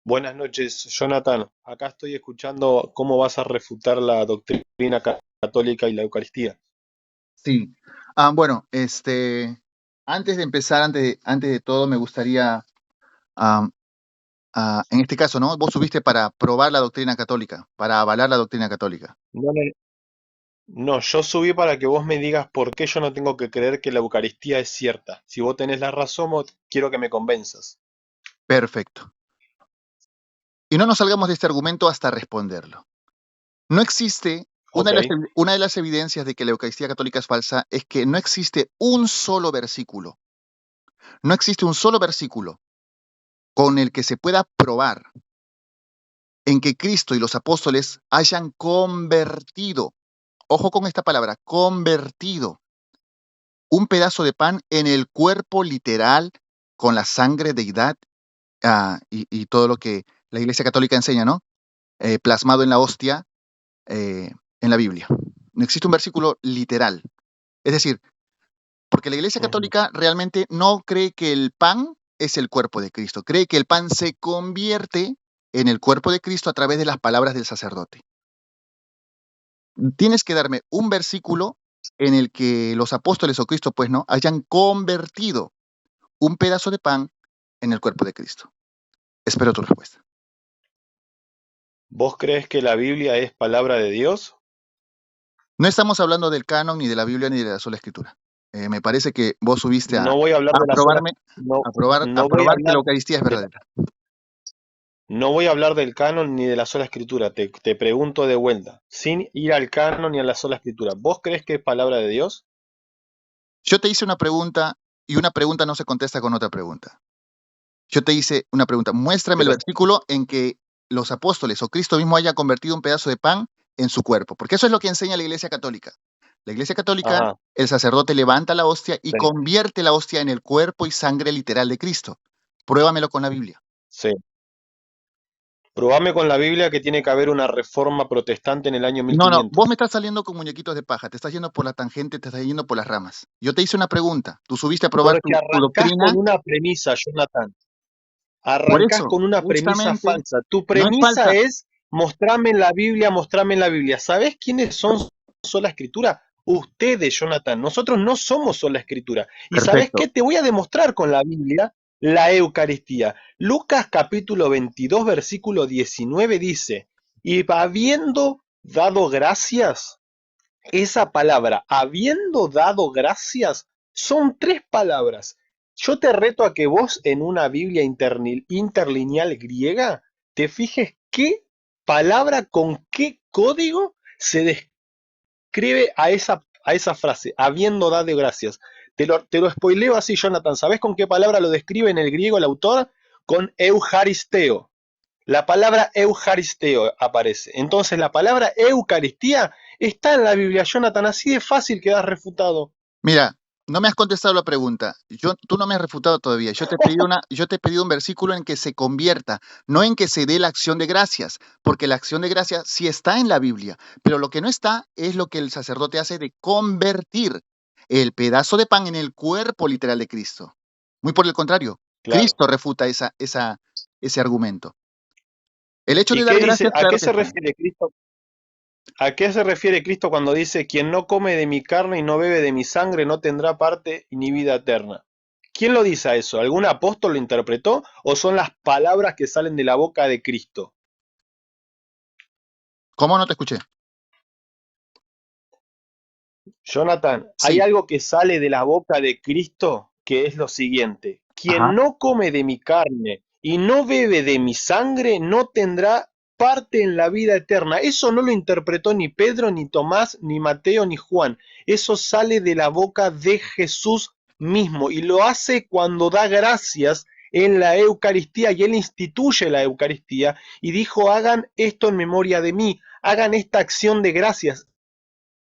Buenas noches, Jonathan. Acá estoy escuchando cómo vas a refutar la doctrina católica y la Eucaristía. Sí. Bueno, antes de empezar, antes de todo, me gustaría, am, en este caso, ¿no? Vos subiste para probar la doctrina católica, para avalar la doctrina católica. No, no, no, yo subí para que vos me digas por qué yo no tengo que creer que la Eucaristía es cierta. Si vos tenés la razón, quiero que me convenzas. Perfecto. Y no nos salgamos de este argumento hasta responderlo. No existe, Ok. una de las evidencias de que la Eucaristía católica es falsa es que no existe un solo versículo, no existe un solo versículo con el que se pueda probar en que Cristo y los apóstoles hayan convertido, ojo con esta palabra, convertido un pedazo de pan en el cuerpo literal con la sangre deidad y todo lo que la Iglesia Católica enseña, ¿no? Plasmado en la hostia en la Biblia. No existe un versículo literal. Es decir, porque la Iglesia Ujú. Católica realmente no cree que el pan es el cuerpo de Cristo, cree que el pan se convierte en el cuerpo de Cristo a través de las palabras del sacerdote. Tienes que darme un versículo en el que los apóstoles o Cristo, pues no, hayan convertido un pedazo de pan en el cuerpo de Cristo. Espero tu respuesta. ¿Vos crees que la Biblia es palabra de Dios? No estamos hablando del canon, ni de la Biblia, ni de la sola escritura. Me parece que vos subiste No voy a hablar a de la sola, probarme, no, a no voy a probar que hablar la Eucaristía es de verdadera. No voy a hablar del canon ni de la sola escritura, te pregunto de vuelta, sin ir al canon ni a la sola escritura. ¿Vos crees que es palabra de Dios? Yo te hice una pregunta y una pregunta no se contesta con otra pregunta. Yo te hice una pregunta. Muéstrame el Pero versículo en que los apóstoles o Cristo mismo haya convertido un pedazo de pan en su cuerpo, porque eso es lo que enseña la Iglesia Católica. La Iglesia Católica, ajá, el sacerdote levanta la hostia y sí, convierte la hostia en el cuerpo y sangre literal de Cristo. Pruébamelo con la Biblia. sí. Probame con la Biblia que tiene que haber una reforma protestante en el año No, no, vos me 1500. estás saliendo con muñequitos de paja, te estás yendo por la tangente, te estás yendo por las ramas. Yo te hice una pregunta, tú subiste a probar Porque tu arrancás doctrina, con una premisa, Jonathan. por Arrancás eso, con una premisa justamente, falsa. Tu no es premisa falsa. es mostrarme en la Biblia, mostrarme en la Biblia. ¿Sabés quiénes son sola escritura? Ustedes, Jonathan. Nosotros no somos sola escritura. ¿Y sabés Perfecto. qué? Te voy a demostrar con la Biblia la Eucaristía. Lucas capítulo 22, versículo 19 dice, y habiendo dado gracias, esa palabra, habiendo dado gracias, son tres palabras. Yo te reto a que vos en una Biblia interlineal griega te fijes qué palabra con qué código se describe a esa frase, habiendo dado gracias. Te lo spoileo así, Jonathan. ¿Sabés con qué palabra lo describe en el griego el autor? Con eujaristeo. La palabra eucaristeo aparece. Entonces la palabra eucaristía está en la Biblia, Jonathan, así de fácil quedas refutado. Mira, no me has contestado la pregunta. Tú no me has refutado todavía. Yo te he pedido un versículo en que se convierta, no en que se dé la acción de gracias, porque la acción de gracias sí está en la Biblia, pero lo que no está es lo que el sacerdote hace de convertir el pedazo de pan en el cuerpo literal de Cristo. Muy por el contrario, Claro. Cristo refuta ese argumento. El hecho de ¿Y dar qué dice? gracias, ¿A claro qué que se está. refiere Cristo? ¿A qué se refiere Cristo cuando dice, quien no come de mi carne y no bebe de mi sangre no tendrá parte ni vida eterna? ¿Quién lo dice a eso? ¿Algún apóstol lo interpretó o son las palabras que salen de la boca de Cristo? ¿Cómo no te escuché? Jonathan, hay Sí. algo que sale de la boca de Cristo que es lo siguiente. Ajá. Quien no come de mi carne y no bebe de mi sangre no tendrá parte en la vida eterna. Eso no lo interpretó ni Pedro, ni Tomás, ni Mateo, ni Juan. Eso sale de la boca de Jesús mismo y lo hace cuando da gracias en la Eucaristía y él instituye la Eucaristía y dijo, hagan esto en memoria de mí, hagan esta acción de gracias.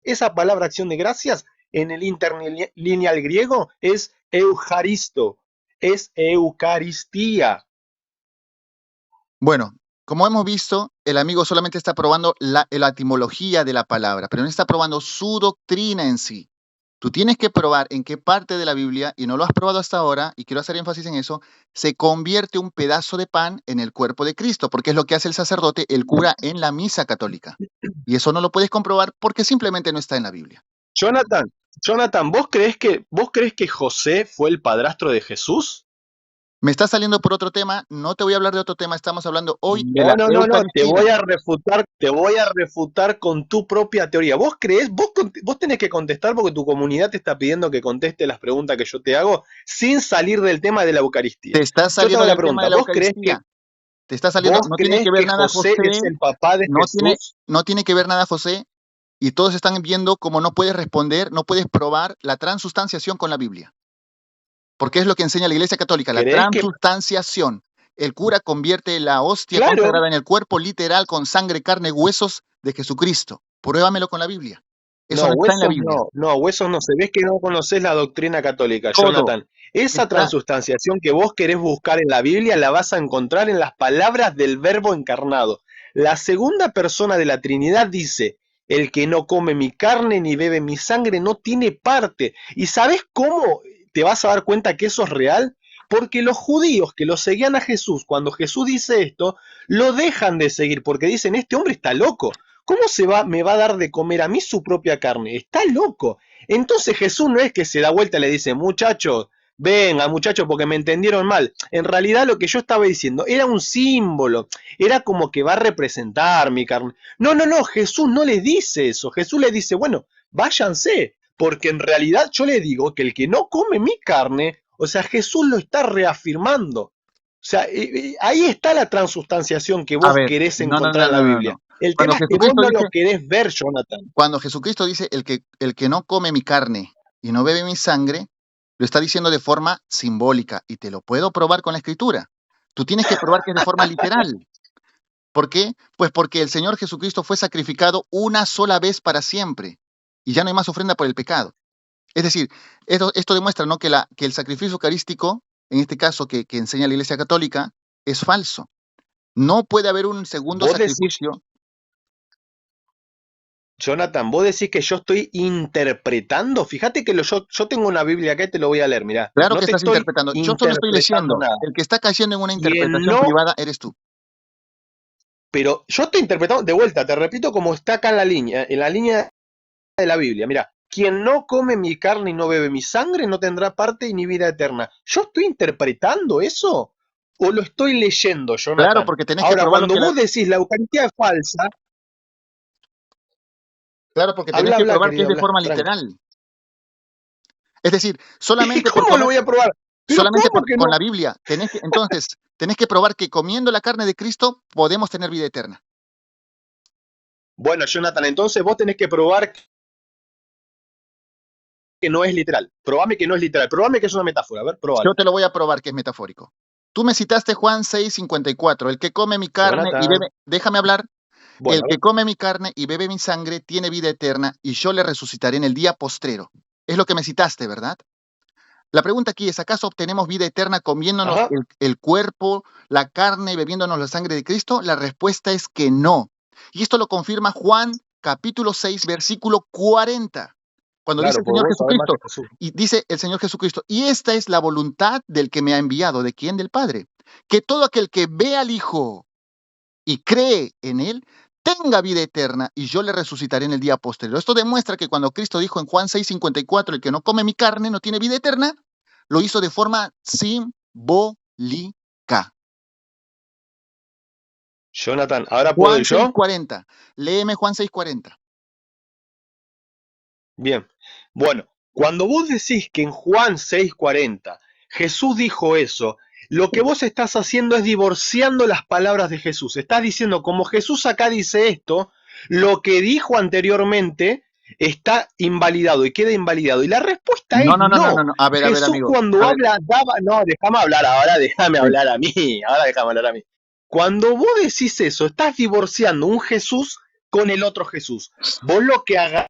Esa palabra acción de gracias en el interlineal griego es eucharisto, es eucaristía. Bueno, como hemos visto, el amigo solamente está probando la etimología de la palabra, pero no está probando su doctrina en sí. Tú tienes que probar en qué parte de la Biblia, y no lo has probado hasta ahora, y quiero hacer énfasis en eso, se convierte un pedazo de pan en el cuerpo de Cristo, porque es lo que hace el sacerdote, el cura, en la misa católica. Y eso no lo puedes comprobar porque simplemente no está en la Biblia. Jonathan, Jonathan, ¿vos crees que José fue el padrastro de Jesús? Me está saliendo por otro tema, no te voy a hablar de otro tema, estamos hablando hoy de No, la no, no, no, Eucaristía. te voy a refutar con tu propia teoría. ¿Vos creés? Vos tenés que contestar porque tu comunidad te está pidiendo que conteste las preguntas que yo te hago sin salir del tema de la Te Eucaristía. estás Yo te hago saliendo la del tema pregunta, de la Eucaristía. Te está saliendo, vos no tiene creés que ver que nada José es José, el papá de no tiene, Jesús? no tiene que ver nada José, y todos están viendo cómo no puedes responder, no puedes probar la transustanciación con la Biblia. Porque es lo que enseña la Iglesia Católica, la ¿Creés que? transustanciación. El cura convierte la hostia Claro. consagrada en el cuerpo literal con sangre, carne, huesos de Jesucristo. Pruébamelo con la Biblia. Eso No, no está en la huesos Biblia. no, no, huesos no se ves que no conoces la doctrina católica, Todo Jonathan. Esa está. transustanciación que vos querés buscar en la Biblia la vas a encontrar en las palabras del Verbo encarnado. La segunda persona de la Trinidad dice, el que no come mi carne ni bebe mi sangre no tiene parte. ¿Y sabés cómo te vas a dar cuenta que eso es real? Porque los judíos que lo seguían a Jesús, cuando Jesús dice esto, lo dejan de seguir porque dicen, este hombre está loco. ¿Cómo me va a dar de comer a mí su propia carne? Está loco. Entonces Jesús no es que se da vuelta y le dice, muchachos, venga muchachos, porque me entendieron mal. En realidad lo que yo estaba diciendo era un símbolo, era como que va a representar mi carne. No, no, no, Jesús no le dice eso. Jesús le dice, bueno, váyanse, porque en realidad yo le digo que el que no come mi carne, o sea, Jesús lo está reafirmando. O sea, ahí está la transustanciación que A vos ver, querés no, no, encontrar no, en la no, no, Biblia. no. El Cuando tema es que vos Jesucristo no dice, lo querés ver, Jonathan. cuando Jesucristo dice el que no come mi carne y no bebe mi sangre, lo está diciendo de forma simbólica y te lo puedo probar con la escritura. Tú tienes que probar que es de forma literal. ¿Por qué? Pues porque el Señor Jesucristo fue sacrificado una sola vez para siempre y ya no hay más ofrenda por el pecado. Es decir, esto demuestra, ¿no?, que el sacrificio eucarístico, en este caso que enseña la Iglesia Católica, es falso. No puede haber un segundo Vos decís, sacrificio. Jonathan, vos decís que yo estoy interpretando. Fíjate que yo tengo una Biblia acá y te lo voy a leer. Mirá, Claro no que te estás estoy interpretando. Yo solo estoy interpretando leyendo. nada. El que está cayendo en una Quien interpretación no, privada eres tú. pero yo estoy interpretando, de vuelta, te repito como está acá en la línea de la Biblia. Mira, quien no come mi carne y no bebe mi sangre no tendrá parte ni vida eterna. ¿Yo estoy interpretando eso? ¿O lo estoy leyendo, Claro, Jonathan? porque tenés que Ahora, probar lo cuando que vos decís la Eucaristía es falsa, claro, porque tenés habla, que habla, probar que es querido, de habla, forma tranqui. literal. Es decir, ¿Y solamente por cómo lo comer, voy a probar? Pero solamente ¿cómo que con no? la Biblia, entonces, tenés que probar que comiendo la carne de Cristo podemos tener vida eterna. Bueno, Jonathan, entonces vos tenés que probar que no es literal. Probame que no es literal. Probame que es una metáfora. A ver, Yo probalo. te lo voy a probar que es metafórico. Tú me citaste Juan 6:54, el que come mi carne y Jonathan. bebe, déjame hablar, el Bueno, a que ver. come mi carne y bebe mi sangre tiene vida eterna y yo le resucitaré en el día postrero. Es lo que me citaste, ¿verdad? La pregunta aquí es, ¿acaso obtenemos vida eterna comiéndonos Ajá. el cuerpo, la carne y bebiéndonos la sangre de Cristo? La respuesta es que no. Y esto lo confirma Juan capítulo 6, versículo 40, cuando dice Claro, el porque Señor vos sabés más que Jesucristo, Jesús. y dice el Señor Jesucristo, y esta es la voluntad del que me ha enviado, ¿de quién? Del Padre, que todo aquel que ve al Hijo y cree en él, tenga vida eterna y yo le resucitaré en el día posterior. Esto demuestra que cuando Cristo dijo en Juan 6:54, el que no come mi carne no tiene vida eterna, lo hizo de forma simbólica. Jonathan, ¿ahora puedo Juan ir yo? 6:40. Léeme Juan 6:40. Bien. Bueno, cuando vos decís que en Juan 6:40 Jesús dijo eso, lo que vos estás haciendo es divorciando las palabras de Jesús. Estás diciendo, como Jesús acá dice esto, lo que dijo anteriormente está invalidado y queda invalidado. Y la respuesta No, es no, no, no, no, no. no. A ver, Jesús amigo. cuando A ver, habla, daba... No, déjame hablar ahora, déjame sí. hablar a mí. Ahora déjame hablar a mí. Cuando vos decís eso, estás divorciando un Jesús con el otro Jesús. Vos lo que hagas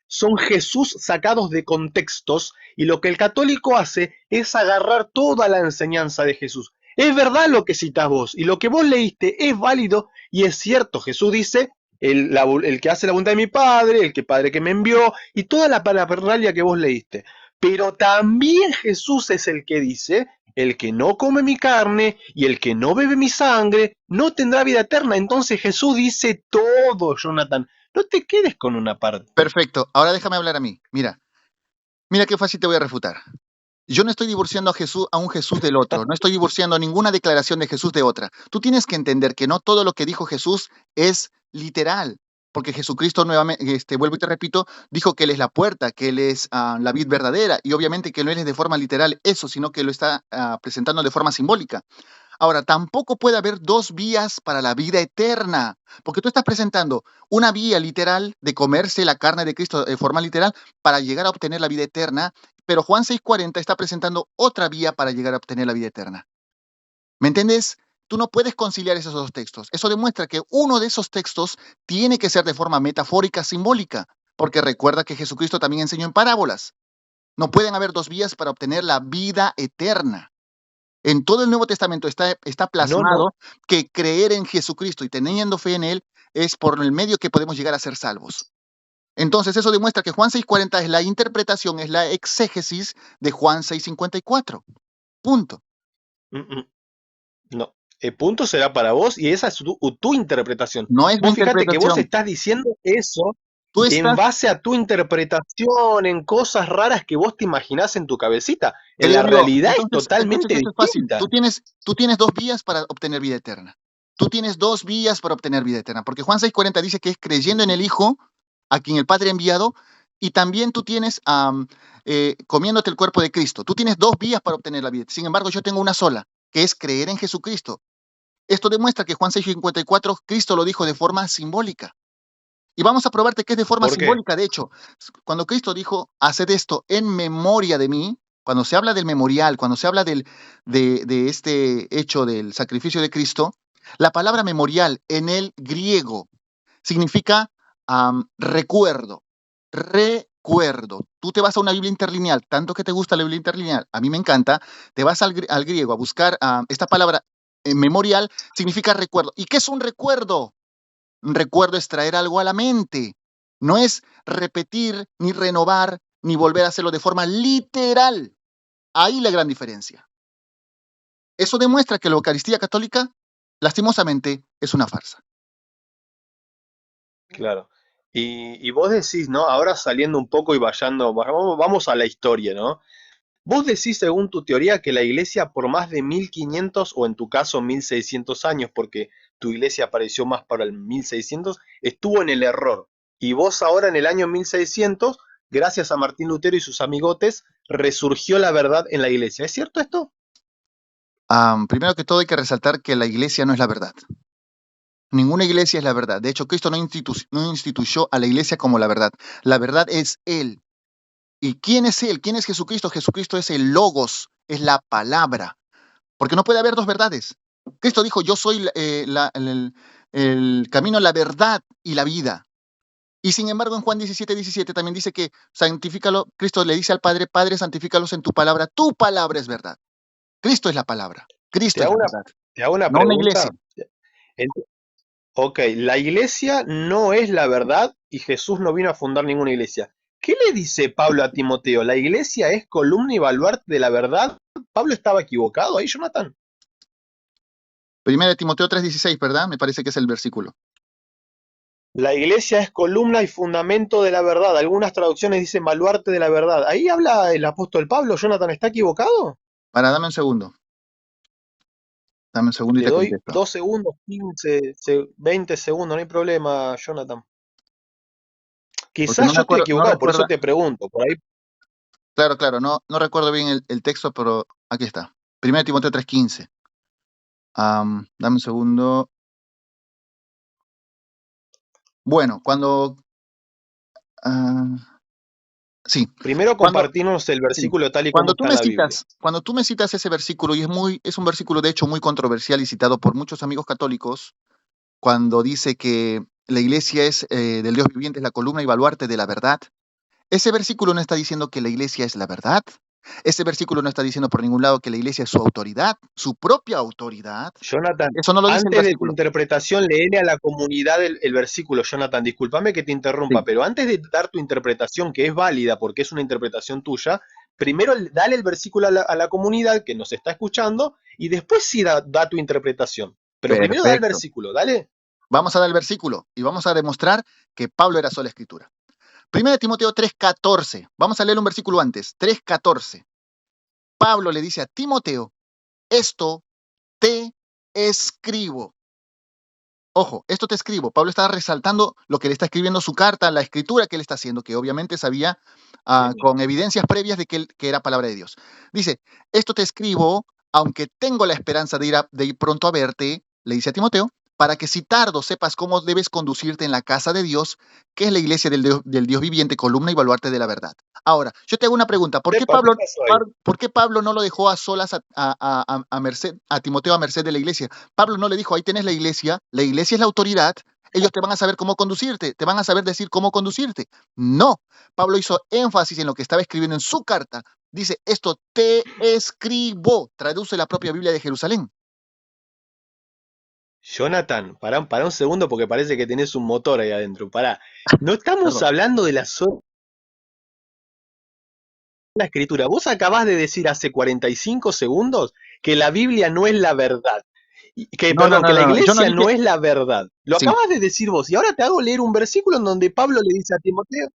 son Jesús sacados de contextos y lo que el católico hace es agarrar toda la enseñanza de Jesús. Es verdad lo que citas vos y lo que vos leíste es válido y es cierto. Jesús dice, el que hace la voluntad de mi padre, el que padre que me envió, y toda la parafernalia que vos leíste. Pero también Jesús es el que dice, el que no come mi carne y el que no bebe mi sangre, no tendrá vida eterna. Entonces Jesús dice todo, Jonathan. No te quedes con una parte. Perfecto. Ahora déjame hablar a mí. Mira qué fácil te voy a refutar. Yo no estoy divorciando a Jesús, a un Jesús del otro. No estoy divorciando ninguna declaración de Jesús de otra. Tú tienes que entender que no todo lo que dijo Jesús es literal. Porque Jesucristo nuevamente, vuelvo y te repito, dijo que Él es la puerta, que Él es la vid verdadera, y obviamente que no es de forma literal eso, sino que lo está presentando de forma simbólica. Ahora, tampoco puede haber dos vías para la vida eterna, porque tú estás presentando una vía literal de comerse la carne de Cristo de forma literal para llegar a obtener la vida eterna, pero Juan 6:40 está presentando otra vía para llegar a obtener la vida eterna. ¿Me entiendes? Tú no puedes conciliar esos dos textos. Eso demuestra que uno de esos textos tiene que ser de forma metafórica, simbólica, porque recuerda que Jesucristo también enseñó en parábolas. No pueden haber dos vías para obtener la vida eterna. En todo el Nuevo Testamento está No, no. plasmado que creer en Jesucristo y teniendo fe en Él es por el medio que podemos llegar a ser salvos. Entonces, eso demuestra que Juan 6:40 es la interpretación, es la exégesis de Juan 6:54. Punto. Mm, mm. No, el punto será para vos y esa es tu interpretación. No es mi Vos fíjate que vos interpretación. estás diciendo eso Tú en estás, base a tu interpretación, en cosas raras que vos te imaginás en tu cabecita. En la querido, realidad es entonces totalmente esto es fácil. distinta. Tú tienes dos vías para obtener vida eterna. Tú tienes dos vías para obtener vida eterna, porque Juan 6:40 dice que es creyendo en el Hijo, a quien el Padre ha enviado, y también tú tienes comiéndote el cuerpo de Cristo. Tú tienes dos vías para obtener la vida. Sin embargo, yo tengo una sola, que es creer en Jesucristo. Esto demuestra que Juan 6:54, Cristo lo dijo de forma simbólica. Y vamos a probarte que es de forma ¿Por qué? simbólica. De hecho, cuando Cristo dijo, haced esto en memoria de mí, cuando se habla del memorial, cuando se habla de este hecho del sacrificio de Cristo, la palabra memorial en el griego significa recuerdo, recuerdo. Tú te vas a una Biblia interlineal, tanto que te gusta la Biblia interlineal, a mí me encanta, te vas al griego a buscar esta palabra memorial, significa recuerdo. ¿Y qué es un recuerdo? Un recuerdo es traer algo a la mente, no es repetir, ni renovar, ni volver a hacerlo de forma literal. Ahí la gran diferencia. Eso demuestra que la Eucaristía católica, lastimosamente, es una farsa. Claro. Y vos decís, ¿no? Ahora saliendo un poco y vamos a la historia, ¿no? Vos decís, según tu teoría, que la iglesia por más de 1500 o en tu caso 1600 años, porque tu iglesia apareció más para el 1600, estuvo en el error. Y vos ahora en el año 1600, gracias a Martín Lutero y sus amigotes, resurgió la verdad en la iglesia. ¿Es cierto esto? Primero que todo hay que resaltar que la iglesia no es la verdad. Ninguna iglesia es la verdad. De hecho, Cristo no instituyó a la iglesia como la verdad. La verdad es Él. ¿Y quién es Él? ¿Quién es Jesucristo? Jesucristo es el logos, es la palabra. Porque no puede haber dos verdades. Cristo dijo, yo soy el camino, la verdad y la vida. Y sin embargo, en Juan 17:17 también dice que santifícalo, Cristo le dice al Padre, Padre, santifícalos en tu palabra es verdad. Cristo es la palabra, Cristo Te es hago la una, verdad, te hago una no una iglesia. pregunta. Ent- Ok, la iglesia no es la verdad y Jesús no vino a fundar ninguna iglesia. ¿Qué le dice Pablo a Timoteo? ¿La iglesia es columna y baluarte de la verdad? ¿Pablo estaba equivocado ahí, Jonathan? Primera de Timoteo 3:16, ¿verdad? Me parece que es el versículo. La iglesia es columna y fundamento de la verdad. Algunas traducciones dicen baluarte de la verdad. Ahí habla el apóstol Pablo. ¿Jonathan está equivocado? Para, dame un segundo y Le te doy contesto. 2 segundos, 15, 20 segundos, no hay problema, Jonathan. Porque no Quizás me yo estoy acuerdo, no equivocado, por eso recuerdo, te pregunto. Por ahí, claro, no recuerdo bien el texto, pero aquí está. Primera de Timoteo 3:15. Dame un segundo. Bueno, ah, sí, primero cuando, compartimos el sí, versículo tal y como está en la Biblia. cuando tú me citas ese versículo, y es un versículo de hecho muy controversial y citado por muchos amigos católicos, cuando dice que la iglesia es del Dios viviente, es la columna y baluarte de la verdad. Ese versículo no está diciendo que la iglesia es la verdad. Ese versículo no está diciendo por ningún lado que la iglesia es su autoridad, su propia autoridad. Jonathan, Eso no lo dice el antes de tu versículo. interpretación, léele a la comunidad el versículo, Jonathan. Discúlpame que te interrumpa, Sí, pero antes de dar tu interpretación, que es válida porque es una interpretación tuya, primero dale el versículo a la comunidad que nos está escuchando y después sí da tu interpretación. Pero primero da el perfecto. versículo, dale. Vamos a dar el versículo y vamos a demostrar que Pablo era sola escritura. 1 Timoteo 3:14. Vamos a leer un versículo antes. 3:14. Pablo le dice a Timoteo, esto te escribo. Ojo, esto te escribo. Pablo está resaltando lo que le está escribiendo su carta, la escritura que él está haciendo, que obviamente sabía Genial. con evidencias previas de que era palabra de Dios. Dice, esto te escribo, aunque tengo la esperanza de ir pronto a verte, le dice a Timoteo, para que si tardo sepas cómo debes conducirte en la casa de Dios, que es la iglesia del Dios viviente, columna y baluarte de la verdad. Ahora, yo te hago una pregunta. Epa, ¿qué pasó ahí? ¿Por qué Pablo no lo dejó a solas a Timoteo a merced de la iglesia? Pablo no le dijo, ahí tenés la iglesia es la autoridad, ellos te van a saber cómo conducirte, te van a saber decir cómo conducirte. No, Pablo hizo énfasis en lo que estaba escribiendo en su carta. Dice, esto te escribo, traduce la propia Biblia de Jerusalén. Jonathan, para un segundo porque parece que tenés un motor ahí adentro. Pará. No estamos Perdón. hablando de la sola escritura. Vos acabás de decir hace 45 segundos que la Biblia no es la verdad. No, no, Perdón, no, que la no, yo no iglesia dije, no es la verdad. Lo sí, acabas de decir vos. Y ahora te hago leer un versículo en donde Pablo le dice a Timoteo.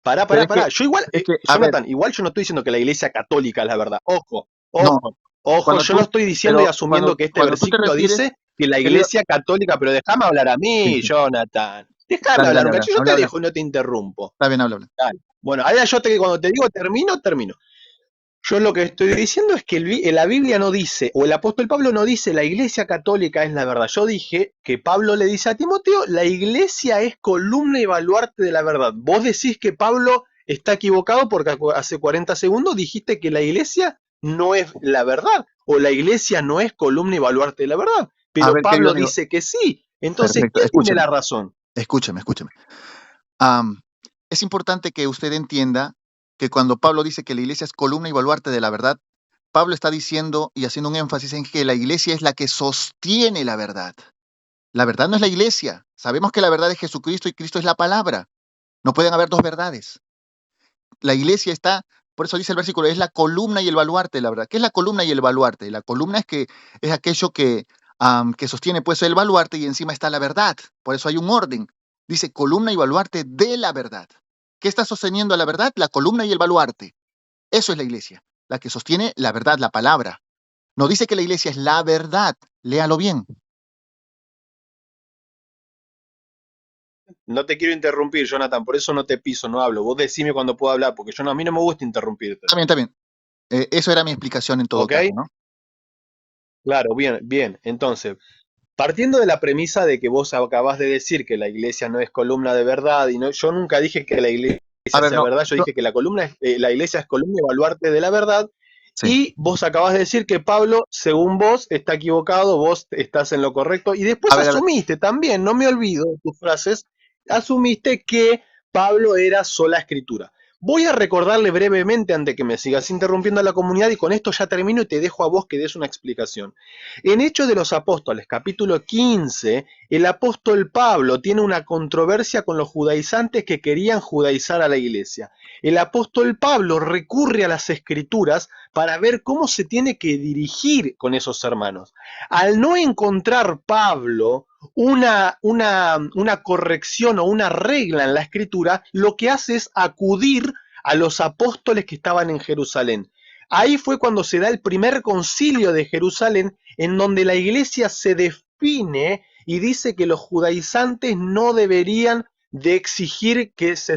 Pará, pero pará, pará. Yo igual, a ver, Jonathan, igual yo no estoy diciendo que la iglesia católica es la verdad. Ojo, no, ojo, ojo. cuando Yo no tú, estoy diciendo y pero asumiendo que este cuando tú te versículo refieres, dice que la querido, iglesia católica, pero déjame hablar a sí, mí, sí, Jonathan. Déjame dale, hablar dale, un habla, cacho. Yo habla, te habla, dejo y no te interrumpo. está bien, habla, habla. Dale. Bueno, ahora cuando te digo termino, termino. Yo lo que estoy diciendo es que la Biblia no dice, o el apóstol Pablo no dice, la iglesia católica es la verdad. Yo dije que Pablo le dice a Timoteo, la iglesia es columna y baluarte de la verdad. Vos decís que Pablo está equivocado porque hace 40 segundos dijiste que la iglesia no es la verdad, o la iglesia no es columna y baluarte de la verdad. A Pero ver, querido Pablo amigo, dice que sí. Entonces, perfecto, ¿quién tiene escúchame, la razón? escúchame, escúchame. Am, es importante que usted entienda que cuando Pablo dice que la iglesia es columna y baluarte de la verdad, Pablo está diciendo y haciendo un énfasis en que la iglesia es la que sostiene la verdad. La verdad no es la iglesia. Sabemos que la verdad es Jesucristo y Cristo es la palabra. No pueden haber dos verdades. La iglesia está, por eso dice el versículo, es la columna y el baluarte de la verdad. ¿Qué es la columna y el baluarte? La columna es aquello que sostiene pues el baluarte y encima está la verdad. Por eso hay un orden. Dice columna y baluarte de la verdad. ¿Qué está sosteniendo la verdad? La columna y el baluarte. Eso es la iglesia, la que sostiene la verdad, la palabra. No dice que la iglesia es la verdad. Léalo bien. No te quiero interrumpir, Jonathan, por eso no te piso, no hablo. Vos decime cuando puedo hablar, porque a mí no me gusta interrumpirte. Está bien, está bien. Eso era mi explicación en todo ¿Ok? caso, ¿no? Claro, bien, bien. Entonces, partiendo de la premisa de que vos acabás de decir que la iglesia no es columna de verdad, y no, yo nunca dije que la iglesia A ver, sea no. verdad, yo dije que la iglesia es columna y baluarte de la verdad, Sí. y vos acabás de decir que Pablo, según vos, está equivocado, vos estás en lo correcto, y después A ver. asumiste también, no me olvido de tus frases, asumiste que Pablo era sola escritura. Voy a recordarle brevemente antes que me sigas interrumpiendo a la comunidad y con esto ya termino y te dejo a vos que des una explicación. En Hechos de los Apóstoles, capítulo 15, el apóstol Pablo tiene una controversia con los judaizantes que querían judaizar a la iglesia. El apóstol Pablo recurre a las escrituras para ver cómo se tiene que dirigir con esos hermanos. Al no encontrar Pablo una corrección o una regla en la escritura, lo que hace es acudir a los apóstoles que estaban en Jerusalén. Ahí fue cuando se da el primer concilio de Jerusalén, en donde la iglesia se define y dice que los judaizantes no deberían de exigir que se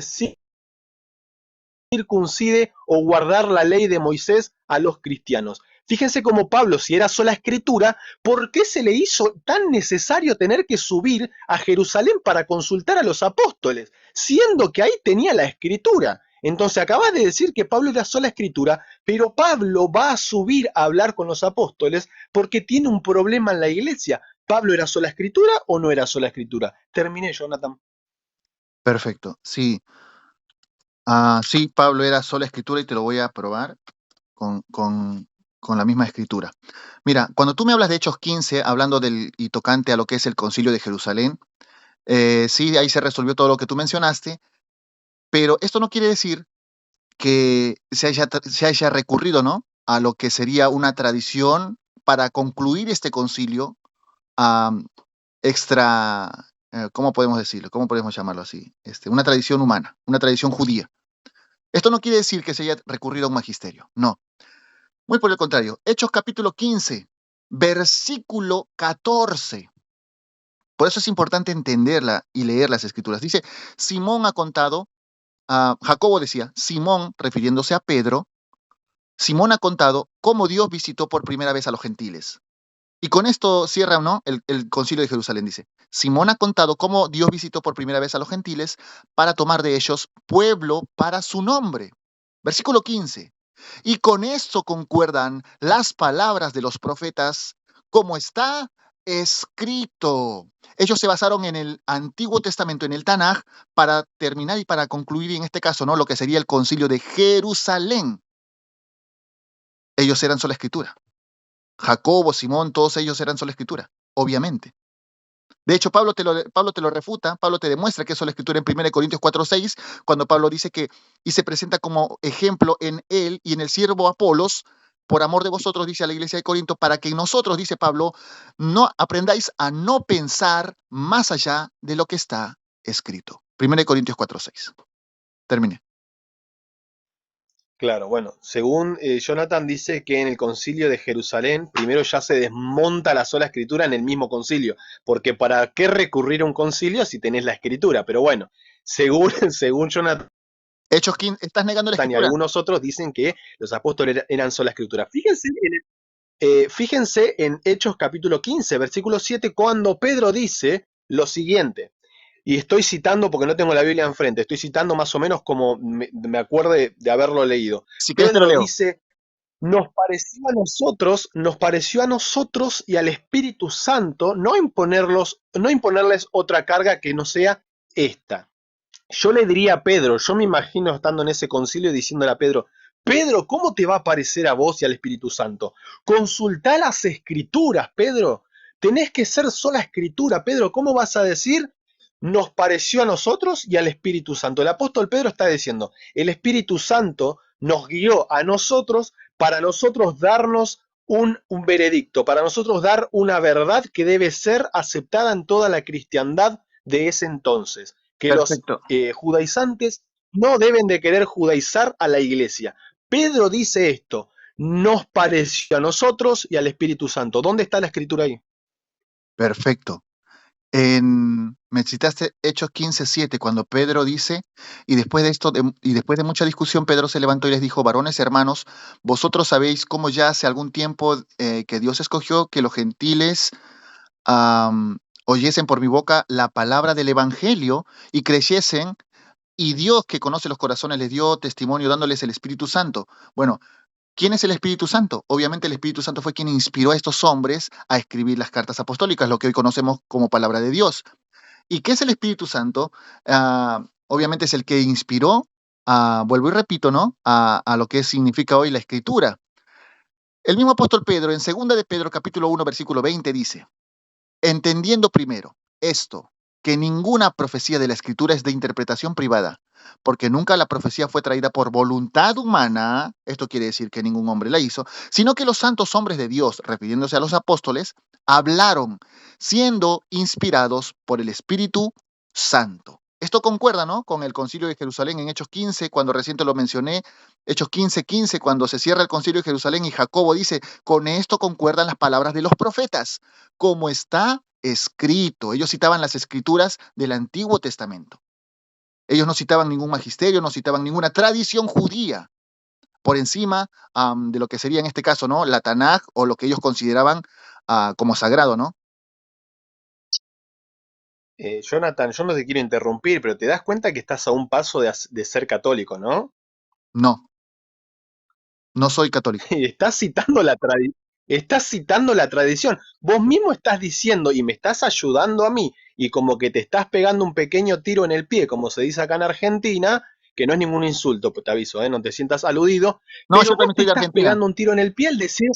circuncide o guardar la ley de Moisés a los cristianos. Fíjense cómo Pablo, si era sola escritura, ¿por qué se le hizo tan necesario tener que subir a Jerusalén para consultar a los apóstoles? Siendo que ahí tenía la escritura. Entonces acabas de decir que Pablo era sola escritura, pero Pablo va a subir a hablar con los apóstoles porque tiene un problema en la iglesia. ¿Pablo era sola escritura o no era sola escritura? Terminé, Jonathan. Perfecto. Sí. Sí, Pablo era sola escritura y te lo voy a probar con la misma escritura. Mira, cuando tú me hablas de Hechos 15, hablando y tocante a lo que es el concilio de Jerusalén, sí, ahí se resolvió todo lo que tú mencionaste, pero esto no quiere decir que se haya recurrido, ¿no?, a lo que sería una tradición para concluir este concilio, am, extra, ¿cómo podemos decirlo? ¿Cómo podemos llamarlo así? Una tradición humana, una tradición judía. Esto no quiere decir que se haya recurrido a un magisterio, no. Muy por el contrario. Hechos capítulo 15, versículo 14. Por eso es importante entenderla y leer las escrituras. Dice, Simón ha contado, Jacobo decía, Simón, refiriéndose a Pedro, Simón ha contado cómo Dios visitó por primera vez a los gentiles. Y con esto cierra, ¿no?, el concilio de Jerusalén. Dice, Simón ha contado cómo Dios visitó por primera vez a los gentiles para tomar de ellos pueblo para su nombre. Versículo 15. Y con esto concuerdan las palabras de los profetas, como está escrito. Ellos se basaron en el Antiguo Testamento, en el Tanaj, para terminar y para concluir en este caso, ¿no?, lo que sería el concilio de Jerusalén. Ellos eran sola escritura. Jacobo, Simón, todos ellos eran sola escritura, obviamente. De hecho, Pablo te lo refuta, Pablo te demuestra que es sola escritura en 1 Corintios 4:6, cuando Pablo dice que, y se presenta como ejemplo en él y en el siervo Apolos, por amor de vosotros, dice a la iglesia de Corinto, para que nosotros, dice Pablo, no aprendáis a no pensar más allá de lo que está escrito. 1 Corintios 4:6. Terminé. Claro, bueno, según Jonathan dice que en el concilio de Jerusalén primero ya se desmonta la sola escritura en el mismo concilio, porque ¿para qué recurrir a un concilio si tenés la escritura? Pero bueno, según, según Jonathan Hechos 15, ¿estás negando la y escritura? algunos otros dicen que los apóstoles eran sola escritura. Fíjense en Hechos capítulo 15, versículo 7, cuando Pedro dice lo siguiente. Y estoy citando porque no tengo la Biblia enfrente, estoy citando más o menos como me acuerde de haberlo leído. Si quieres te lo Pedro leo. dice, nos pareció a nosotros y al Espíritu Santo no imponerles otra carga que no sea esta. Yo le diría a Pedro, yo me imagino estando en ese concilio y diciéndole a Pedro, Pedro, ¿cómo te va a parecer a vos y al Espíritu Santo? Consultá las escrituras, Pedro. Tenés que ser sola escritura, Pedro. ¿Cómo vas a decir? Nos pareció a nosotros y al Espíritu Santo. El apóstol Pedro está diciendo, el Espíritu Santo nos guió a nosotros para nosotros darnos un veredicto, para nosotros dar una verdad que debe ser aceptada en toda la cristiandad de ese entonces, que los Perfecto. judaizantes no deben de querer judaizar a la iglesia. Pedro dice esto, nos pareció a nosotros y al Espíritu Santo. ¿Dónde está la escritura ahí? Perfecto. Me citaste Hechos 15:7, cuando Pedro dice, y después de mucha discusión, Pedro se levantó y les dijo, varones hermanos, vosotros sabéis cómo ya hace algún tiempo que Dios escogió que los gentiles oyesen por mi boca la palabra del Evangelio y creyesen, y Dios que conoce los corazones les dio testimonio dándoles el Espíritu Santo. Bueno, ¿quién es el Espíritu Santo? Obviamente el Espíritu Santo fue quien inspiró a estos hombres a escribir las cartas apostólicas, lo que hoy conocemos como palabra de Dios. ¿Y qué es el Espíritu Santo? Obviamente es el que inspiró, vuelvo y repito, ¿no?, a lo que significa hoy la Escritura. El mismo apóstol Pedro, en 2 de Pedro, capítulo 1, versículo 20, dice, entendiendo primero esto, que ninguna profecía de la Escritura es de interpretación privada, porque nunca la profecía fue traída por voluntad humana, esto quiere decir que ningún hombre la hizo, sino que los santos hombres de Dios, refiriéndose a los apóstoles, hablaron, siendo inspirados por el Espíritu Santo. Esto concuerda, ¿no?, con el concilio de Jerusalén en Hechos 15, cuando recién te lo mencioné, Hechos 15:15, cuando se cierra el concilio de Jerusalén y Jacobo dice, con esto concuerdan las palabras de los profetas, como está escrito. Ellos citaban las escrituras del Antiguo Testamento. Ellos no citaban ningún magisterio, no citaban ninguna tradición judía por encima de lo que sería en este caso, ¿no?, la Tanaj, o lo que ellos consideraban como sagrado, ¿no? Jonathan, yo no te quiero interrumpir, pero te das cuenta que estás a un paso de ser católico, ¿no? No, no soy católico. Y estás citando la tradición. Vos mismo estás diciendo y me estás ayudando a mí y como que te estás pegando un pequeño tiro en el pie, como se dice acá en Argentina, que no es ningún insulto, pues te aviso, no te sientas aludido, No, pero yo vos también te soy de estás Argentina. pegando un tiro en el pie al decir,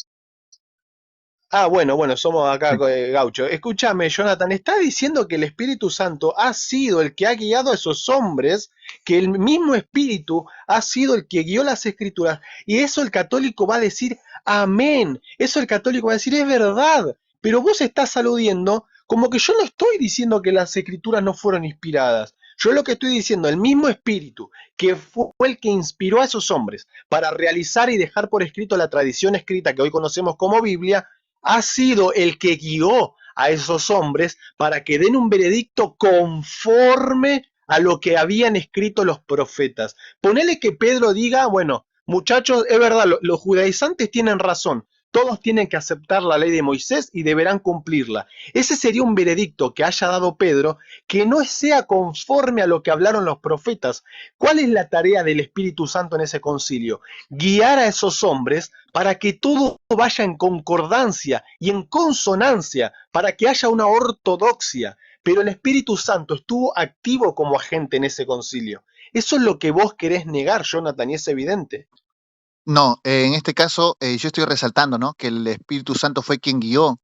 ah, bueno, somos acá Sí. gaucho. Escúchame, Jonathan, está diciendo que el Espíritu Santo ha sido el que ha guiado a esos hombres, que el mismo Espíritu ha sido el que guió las Escrituras, y eso el católico va a decir, amén. Eso el católico va a decir, es verdad. Pero vos estás aludiendo como que yo no estoy diciendo que las Escrituras no fueron inspiradas. Yo lo que estoy diciendo, el mismo Espíritu que fue el que inspiró a esos hombres para realizar y dejar por escrito la tradición escrita que hoy conocemos como Biblia, ha sido el que guió a esos hombres para que den un veredicto conforme a lo que habían escrito los profetas. Ponele que Pedro diga, bueno, muchachos, es verdad, los judaizantes tienen razón, todos tienen que aceptar la ley de Moisés y deberán cumplirla. Ese sería un veredicto que haya dado Pedro que no sea conforme a lo que hablaron los profetas. ¿Cuál es la tarea del Espíritu Santo en ese concilio? Guiar a esos hombres para que todo vaya en concordancia y en consonancia, para que haya una ortodoxia. Pero el Espíritu Santo estuvo activo como agente en ese concilio. Eso es lo que vos querés negar, Jonathan, y es evidente. No, en este caso yo estoy resaltando, ¿no? Que el Espíritu Santo fue quien guió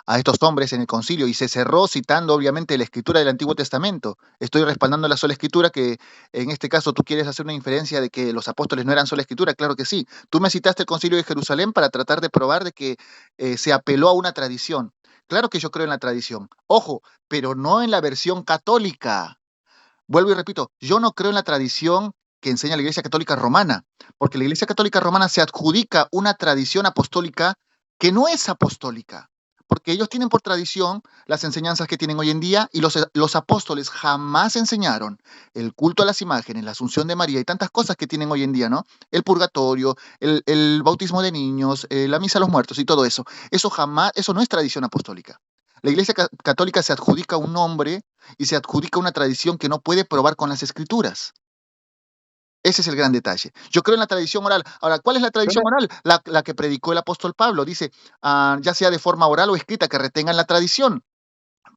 a estos hombres en el concilio y se cerró citando obviamente la escritura del Antiguo Testamento. Estoy respaldando la sola escritura que en este caso tú quieres hacer una inferencia de que los apóstoles no eran sola escritura, claro que sí. Tú me citaste el concilio de Jerusalén para tratar de probar de que se apeló a una tradición. Claro que yo creo en la tradición. Ojo, pero no en la versión católica. Vuelvo y repito, yo no creo en la tradición que enseña la Iglesia Católica Romana, porque la Iglesia Católica Romana se adjudica una tradición apostólica que no es apostólica, porque ellos tienen por tradición las enseñanzas que tienen hoy en día y los apóstoles jamás enseñaron el culto a las imágenes, la asunción de María y tantas cosas que tienen hoy en día, ¿no? El purgatorio, el bautismo de niños, la misa a los muertos y todo eso. Eso jamás, eso no es tradición apostólica. La Iglesia Católica se adjudica un nombre y se adjudica una tradición que no puede probar con las escrituras. Ese es el gran detalle. Yo creo en la tradición oral. Ahora, ¿cuál es la Yo tradición no- oral? La que predicó el apóstol Pablo. Dice, ya sea de forma oral o escrita, que retengan la tradición.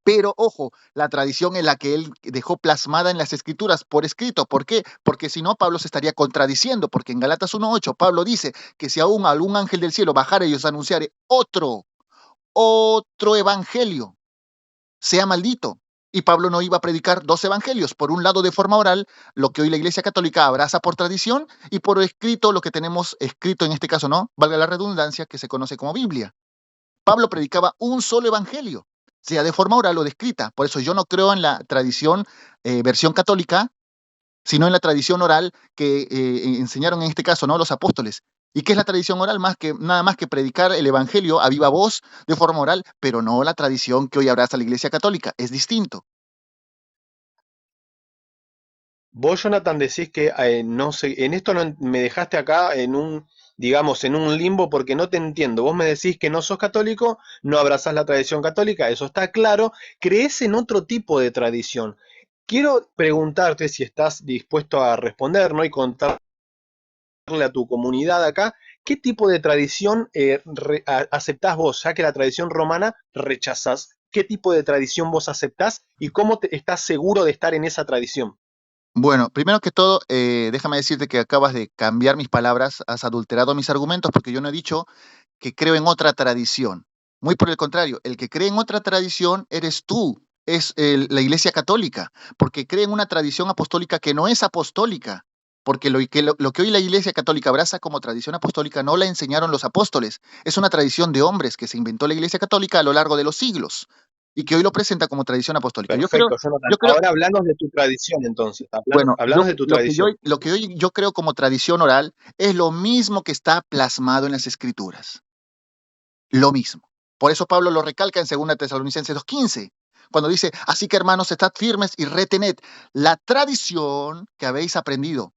Pero ojo, la tradición es la que él dejó plasmada en las escrituras por escrito. ¿Por qué? Porque si no, Pablo se estaría contradiciendo, porque en Galatas 1:8 Pablo dice que si aún algún ángel del cielo bajara y os anunciare otro evangelio, sea maldito. Y Pablo no iba a predicar dos evangelios, por un lado de forma oral, lo que hoy la Iglesia Católica abraza por tradición, y por escrito, lo que tenemos escrito en este caso, ¿no? Valga la redundancia, que se conoce como Biblia. Pablo predicaba un solo evangelio, sea de forma oral o de escrita. Por eso yo no creo en la tradición versión católica, sino en la tradición oral que enseñaron en este caso, ¿no? Los apóstoles. ¿Y qué es la tradición oral? Nada más que predicar el evangelio a viva voz de forma oral, pero no la tradición que hoy abraza la Iglesia Católica. Es distinto. Vos, Jonathan, decís que no sé, en esto me dejaste acá en un, digamos, en un limbo porque no te entiendo. Vos me decís que no sos católico, no abrazás la tradición católica, eso está claro. Creés en otro tipo de tradición. Quiero preguntarte si estás dispuesto a responder, ¿no? Y contarle a tu comunidad acá, ¿qué tipo de tradición aceptás vos? Ya que la tradición romana rechazás. ¿Qué tipo de tradición vos aceptás y cómo estás seguro de estar en esa tradición? Bueno, primero que todo, déjame decirte que acabas de cambiar mis palabras, has adulterado mis argumentos porque yo no he dicho que creo en otra tradición. Muy por el contrario, el que cree en otra tradición eres tú, es la Iglesia Católica, porque cree en una tradición apostólica que no es apostólica, porque lo que hoy la Iglesia Católica abraza como tradición apostólica no la enseñaron los apóstoles, es una tradición de hombres que se inventó la Iglesia Católica a lo largo de los siglos y que hoy lo presenta como tradición apostólica. Perfecto, Jonathan. Yo creo, Ahora hablanos de tu tradición, entonces. bueno, Hablanos de tu tradición. lo que yo creo como tradición oral es lo mismo que está plasmado en las Escrituras. Lo mismo. Por eso Pablo lo recalca en 2 Tesalonicenses 2:15, cuando dice, así que hermanos, estad firmes y retened la tradición que habéis aprendido.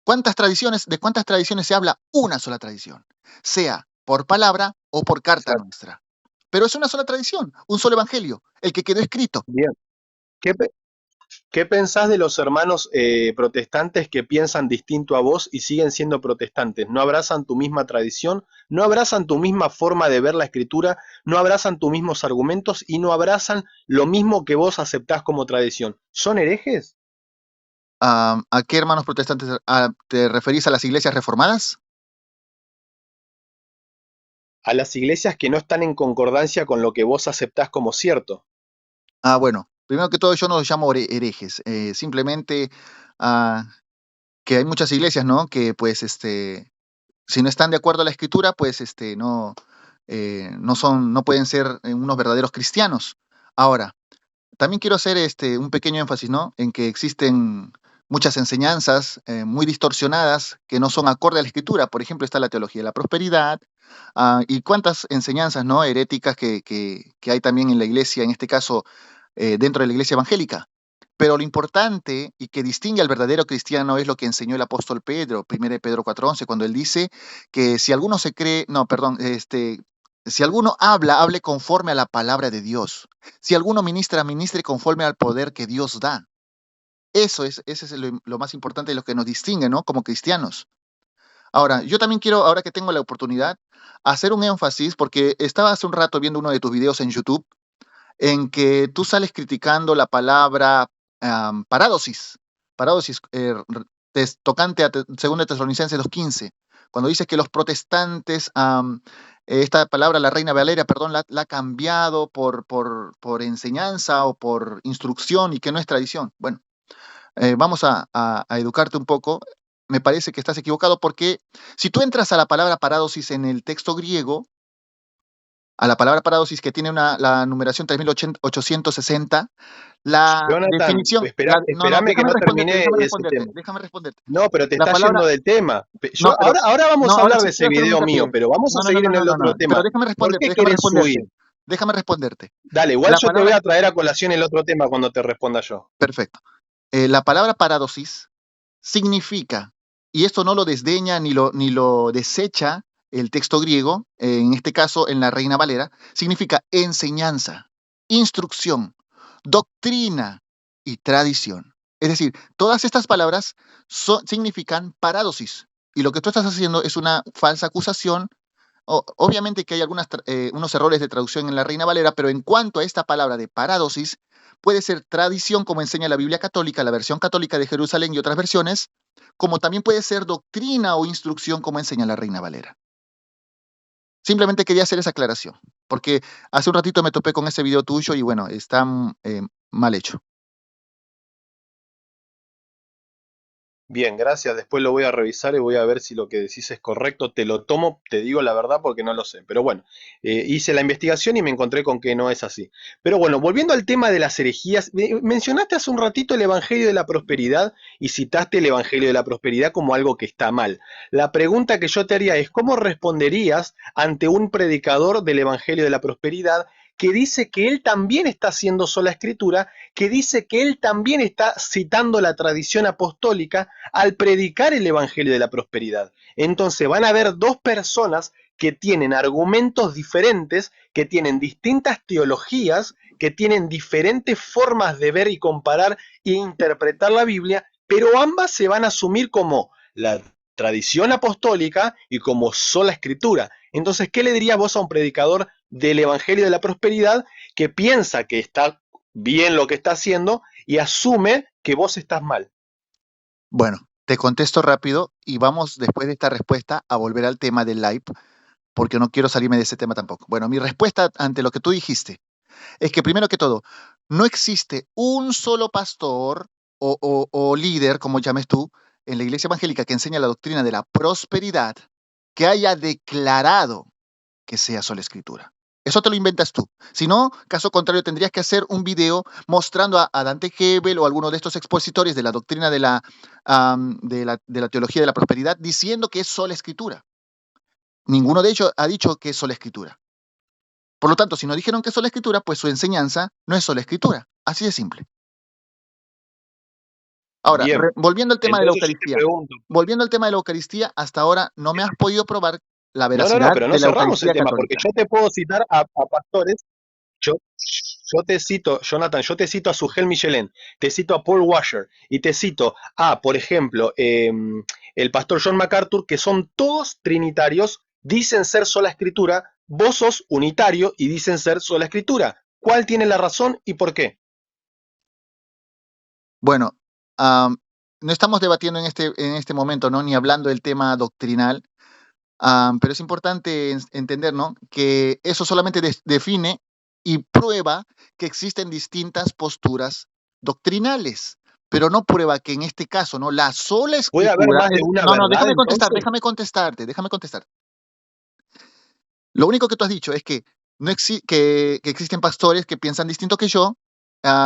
¿De cuántas tradiciones se habla? Una sola tradición, sea por palabra o por carta Exacto. nuestra. Pero es una sola tradición, un solo evangelio, el que quedó escrito. Bien. ¿Qué, qué pensás de los hermanos protestantes que piensan distinto a vos y siguen siendo protestantes? No abrazan tu misma tradición, no abrazan tu misma forma de ver la escritura, no abrazan tus mismos argumentos y no abrazan lo mismo que vos aceptás como tradición. ¿Son herejes? ¿A qué hermanos protestantes te referís? ¿A las iglesias reformadas? A las iglesias que no están en concordancia con lo que vos aceptás como cierto. Bueno, primero que todo yo no los llamo herejes, simplemente ah, que hay muchas iglesias, ¿no? Que pues si no están de acuerdo a la escritura, pues no pueden ser unos verdaderos cristianos. Ahora, también quiero hacer un pequeño énfasis, ¿no? En que existen muchas enseñanzas muy distorsionadas que no son acorde a la escritura. Por ejemplo, está la teología de la prosperidad, y cuántas enseñanzas, ¿no? Heréticas que hay también en la iglesia, en este caso, dentro de la iglesia evangélica. Pero lo importante y que distingue al verdadero cristiano es lo que enseñó el apóstol Pedro, 1 Pedro 4:11, cuando él dice que si alguno se cree, no, perdón, si alguno habla, hable conforme a la palabra de Dios. Si alguno ministra, ministre conforme al poder que Dios da. Ese es lo más importante y lo que nos distingue, ¿no? Como cristianos. Ahora, yo también quiero, ahora que tengo la oportunidad, hacer un énfasis, porque estaba hace un rato viendo uno de tus videos en YouTube, en que tú sales criticando la palabra parádosis, parádosis tocante a 2 Tesalonicenses 2:15, cuando dice que los protestantes, esta palabra, la Reina Valera, perdón, la ha cambiado por enseñanza o por instrucción y que no es tradición. Bueno, vamos a educarte un poco. Me parece que estás equivocado porque si tú entras a la palabra parádosis en el texto griego, a la palabra parádosis que tiene la numeración 3860, la Jonathan, definición, no, no, espérame que no terminé ese tema. déjame responderte. No, pero te La estás palabra, yendo del tema. no, pero, Ahora no, vamos a ahora hablar sí de ese quiero hacer un video mío, hincapié. pero vamos a No, no, no, seguir no, en no, el no, otro no, pero tema. ¿Por qué déjame querés huir? responderte, déjame responderte. Dale, igual La yo te palabra, voy a traer a colación el otro tema cuando te responda yo. perfecto. La palabra parádosis significa, y esto no lo desdeña ni lo desecha el texto griego, en este caso en la Reina Valera, significa enseñanza, instrucción, doctrina y tradición. Es decir, todas estas palabras significan parádosis. Y lo que tú estás haciendo es una falsa acusación. Obviamente que hay unos errores de traducción en la Reina Valera, pero en cuanto a esta palabra de parádosis, puede ser tradición, como enseña la Biblia católica, la versión católica de Jerusalén y otras versiones, como también puede ser doctrina o instrucción, como enseña la Reina Valera. Simplemente quería hacer esa aclaración, porque hace un ratito me topé con ese video tuyo y bueno, está mal hecho. Bien, gracias. Después lo voy a revisar y voy a ver si lo que decís es correcto. Te lo tomo, te digo la verdad porque no lo sé. Pero bueno, hice la investigación y me encontré con que no es así. Pero bueno, volviendo al tema de las herejías, mencionaste hace un ratito el Evangelio de la Prosperidad y citaste el Evangelio de la Prosperidad como algo que está mal. La pregunta que yo te haría es, ¿cómo responderías ante un predicador del Evangelio de la Prosperidad que dice que él también está haciendo sola escritura, que dice que él también está citando la tradición apostólica al predicar el Evangelio de la Prosperidad? Entonces van a haber dos personas que tienen argumentos diferentes, que tienen distintas teologías, que tienen diferentes formas de ver y comparar e interpretar la Biblia, pero ambas se van a asumir como la tradición apostólica y como sola escritura. Entonces, ¿qué le dirías vos a un predicador del Evangelio de la Prosperidad que piensa que está bien lo que está haciendo y asume que vos estás mal? Bueno, te contesto rápido y vamos después de esta respuesta a volver al tema del live, porque no quiero salirme de ese tema tampoco. Bueno, mi respuesta ante lo que tú dijiste es que primero que todo, no existe un solo pastor o líder, como llames tú, en la iglesia evangélica que enseña la doctrina de la prosperidad que haya declarado que sea sola escritura. Eso te lo inventas tú. Si no, caso contrario, tendrías que hacer un video mostrando a Dante Gebel o alguno de estos expositores de la doctrina de la teología de la prosperidad diciendo que es sola escritura. Ninguno de ellos ha dicho que es sola escritura. Por lo tanto, si no dijeron que es sola escritura, pues su enseñanza no es sola escritura. Así de simple. Ahora, Bien, volviendo al tema de la entonces yo te Eucaristía. pregunto, Volviendo al tema de la Eucaristía, hasta ahora no me has podido probar la no, no, no, veracidad pero no de la cerramos el Eucaristía tema, porque católica. yo te puedo citar a pastores. Yo te cito, Jonathan, yo te cito a Sugel Michelin, te cito a Paul Washer y te cito a, por ejemplo, el pastor John MacArthur, que son todos trinitarios, dicen ser sola escritura, vos sos unitario y dicen ser sola escritura. ¿Cuál tiene la razón y por qué? Bueno, no estamos debatiendo en este momento, ¿no? Ni hablando del tema doctrinal, pero es importante entender, ¿no? Que eso solamente define y prueba que existen distintas posturas doctrinales, pero no prueba que en este caso, ¿no? La sola ¿Puede haber escritura más de una no, no, verdad déjame contestar, entonces? déjame contestarte, déjame contestar. Lo único que tú has dicho es que, no que existen pastores que piensan distinto que yo,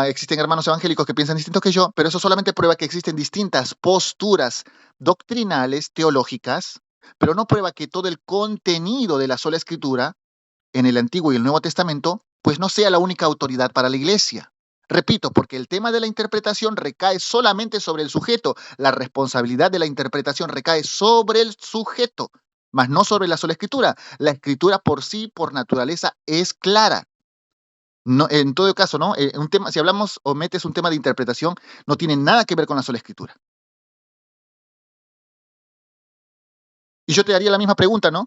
existen hermanos evangélicos que piensan distinto que yo, pero eso solamente prueba que existen distintas posturas doctrinales, teológicas, pero no prueba que todo el contenido de la sola escritura en el Antiguo y el Nuevo Testamento, pues no sea la única autoridad para la iglesia. Repito, porque el tema de la interpretación recae solamente sobre el sujeto. La responsabilidad de la interpretación recae sobre el sujeto, mas no sobre la sola escritura. La escritura por sí, por naturaleza, es clara. No, en todo caso, ¿no? Un tema, si hablamos o metes un tema de interpretación, no tiene nada que ver con la sola escritura. Y yo te haría la misma pregunta, ¿no?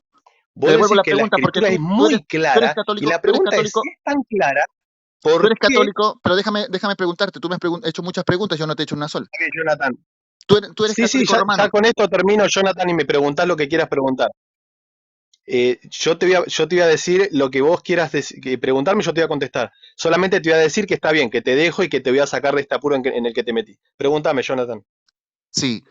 Te Vos devuelvo decís la que la pregunta porque escritura es tú muy eres clara y católico, la pregunta es si es tan clara, tú ¿por eres qué? católico, pero déjame preguntarte, tú me has hecho muchas preguntas, yo no te he hecho una sola. Ok, Jonathan. Tú eres Sí, sí, católico ya romano. con esto termino, Jonathan, y me preguntás lo que quieras preguntar. Yo te voy a decir lo que vos quieras preguntarme, yo te voy a contestar. Solamente te voy a decir que está bien, que te dejo y que te voy a sacar de este apuro en el que te metí. Pregúntame, Jonathan. Sí.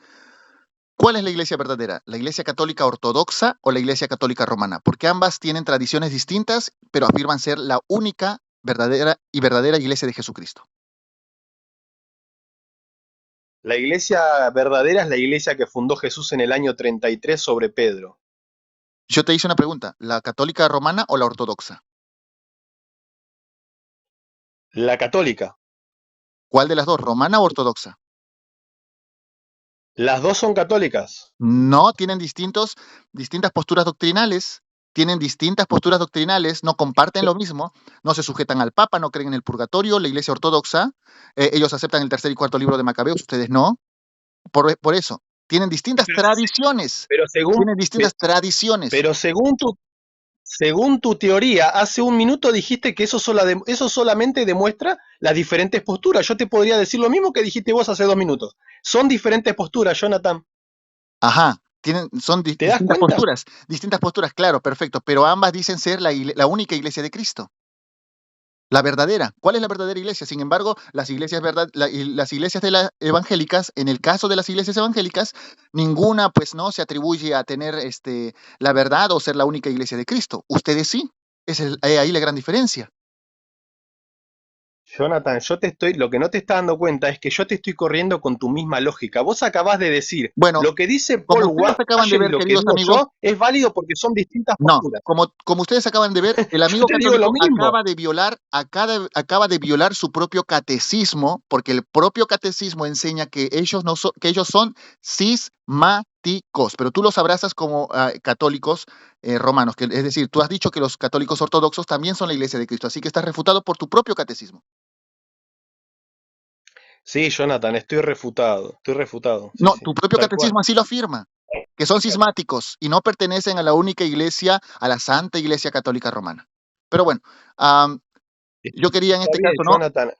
¿Cuál es la iglesia verdadera? ¿La iglesia católica ortodoxa o la iglesia católica romana? Porque ambas tienen tradiciones distintas, pero afirman ser la única verdadera iglesia de Jesucristo. La iglesia verdadera es la iglesia que fundó Jesús en el año 33 sobre Pedro. Yo te hice una pregunta, ¿la católica romana o la ortodoxa? La católica. ¿Cuál de las dos, romana o ortodoxa? Las dos son católicas. No, tienen distintas posturas doctrinales, no comparten lo mismo, no se sujetan al Papa, no creen en el purgatorio, la iglesia ortodoxa, ellos aceptan el tercer y cuarto libro de Macabeos, ustedes no. Por eso, tienen distintas Pero, tradiciones, pero según, tienen distintas tradiciones. pero según tu teoría, hace un minuto dijiste que eso solamente demuestra las diferentes posturas. Yo te podría decir lo mismo que dijiste vos hace 2 minutos. Son diferentes posturas, Jonathan. Ajá, son ¿Te das cuenta? distintas posturas, claro, perfecto, pero ambas dicen ser la única iglesia de Cristo. La verdadera. ¿Cuál es la verdadera iglesia? Sin embargo, las iglesias evangélicas, en el caso de las iglesias evangélicas, ninguna, pues, no se atribuye a tener la verdad o ser la única iglesia de Cristo. Ustedes sí. Ahí la gran diferencia. Jonathan, lo que no te estás dando cuenta es que yo te estoy corriendo con tu misma lógica. Vos acabás de decir, Bueno, lo que dice como Paul ustedes acaban de Washer y ver, lo que queridos digo amigos, yo es válido porque son distintas no, posturas. como ustedes acaban de ver, el Yo amigo te digo lo católico mismo. acaba de violar su propio catecismo, porque el propio catecismo enseña que ellos, no que ellos son cismáticos, pero tú los abrazas como católicos romanos, es decir, tú has dicho que los católicos ortodoxos también son la iglesia de Cristo, así que estás refutado por tu propio catecismo. Sí, Jonathan, estoy refutado. Estoy refutado. Sí, No, sí, tu propio tal catecismo cual. así lo afirma, que son cismáticos y no pertenecen a la única iglesia, a la Santa Iglesia Católica Romana. Pero bueno, am, yo quería en Está este bien, caso, ¿no? Jonathan.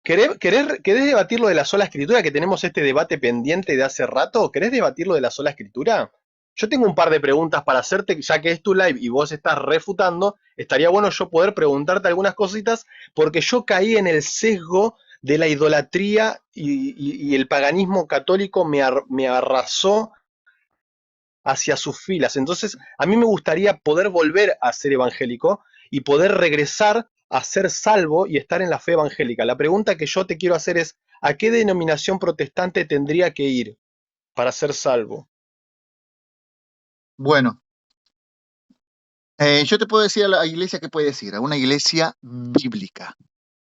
Escuchame, ¿querés debatir lo de la sola escritura? Que tenemos este debate pendiente de hace rato. ¿Querés debatir lo de la sola escritura? Yo tengo un par de preguntas para hacerte, ya que es tu live y vos estás refutando. Estaría bueno yo poder preguntarte algunas cositas, porque yo caí en el sesgo de la idolatría y el paganismo católico me arrasó hacia sus filas. Entonces, a mí me gustaría poder volver a ser evangélico y poder regresar a ser salvo y estar en la fe evangélica. La pregunta que yo te quiero hacer es, ¿a qué denominación protestante tendría que ir para ser salvo? Bueno, yo te puedo decir a la iglesia que puedes ir, a una iglesia bíblica,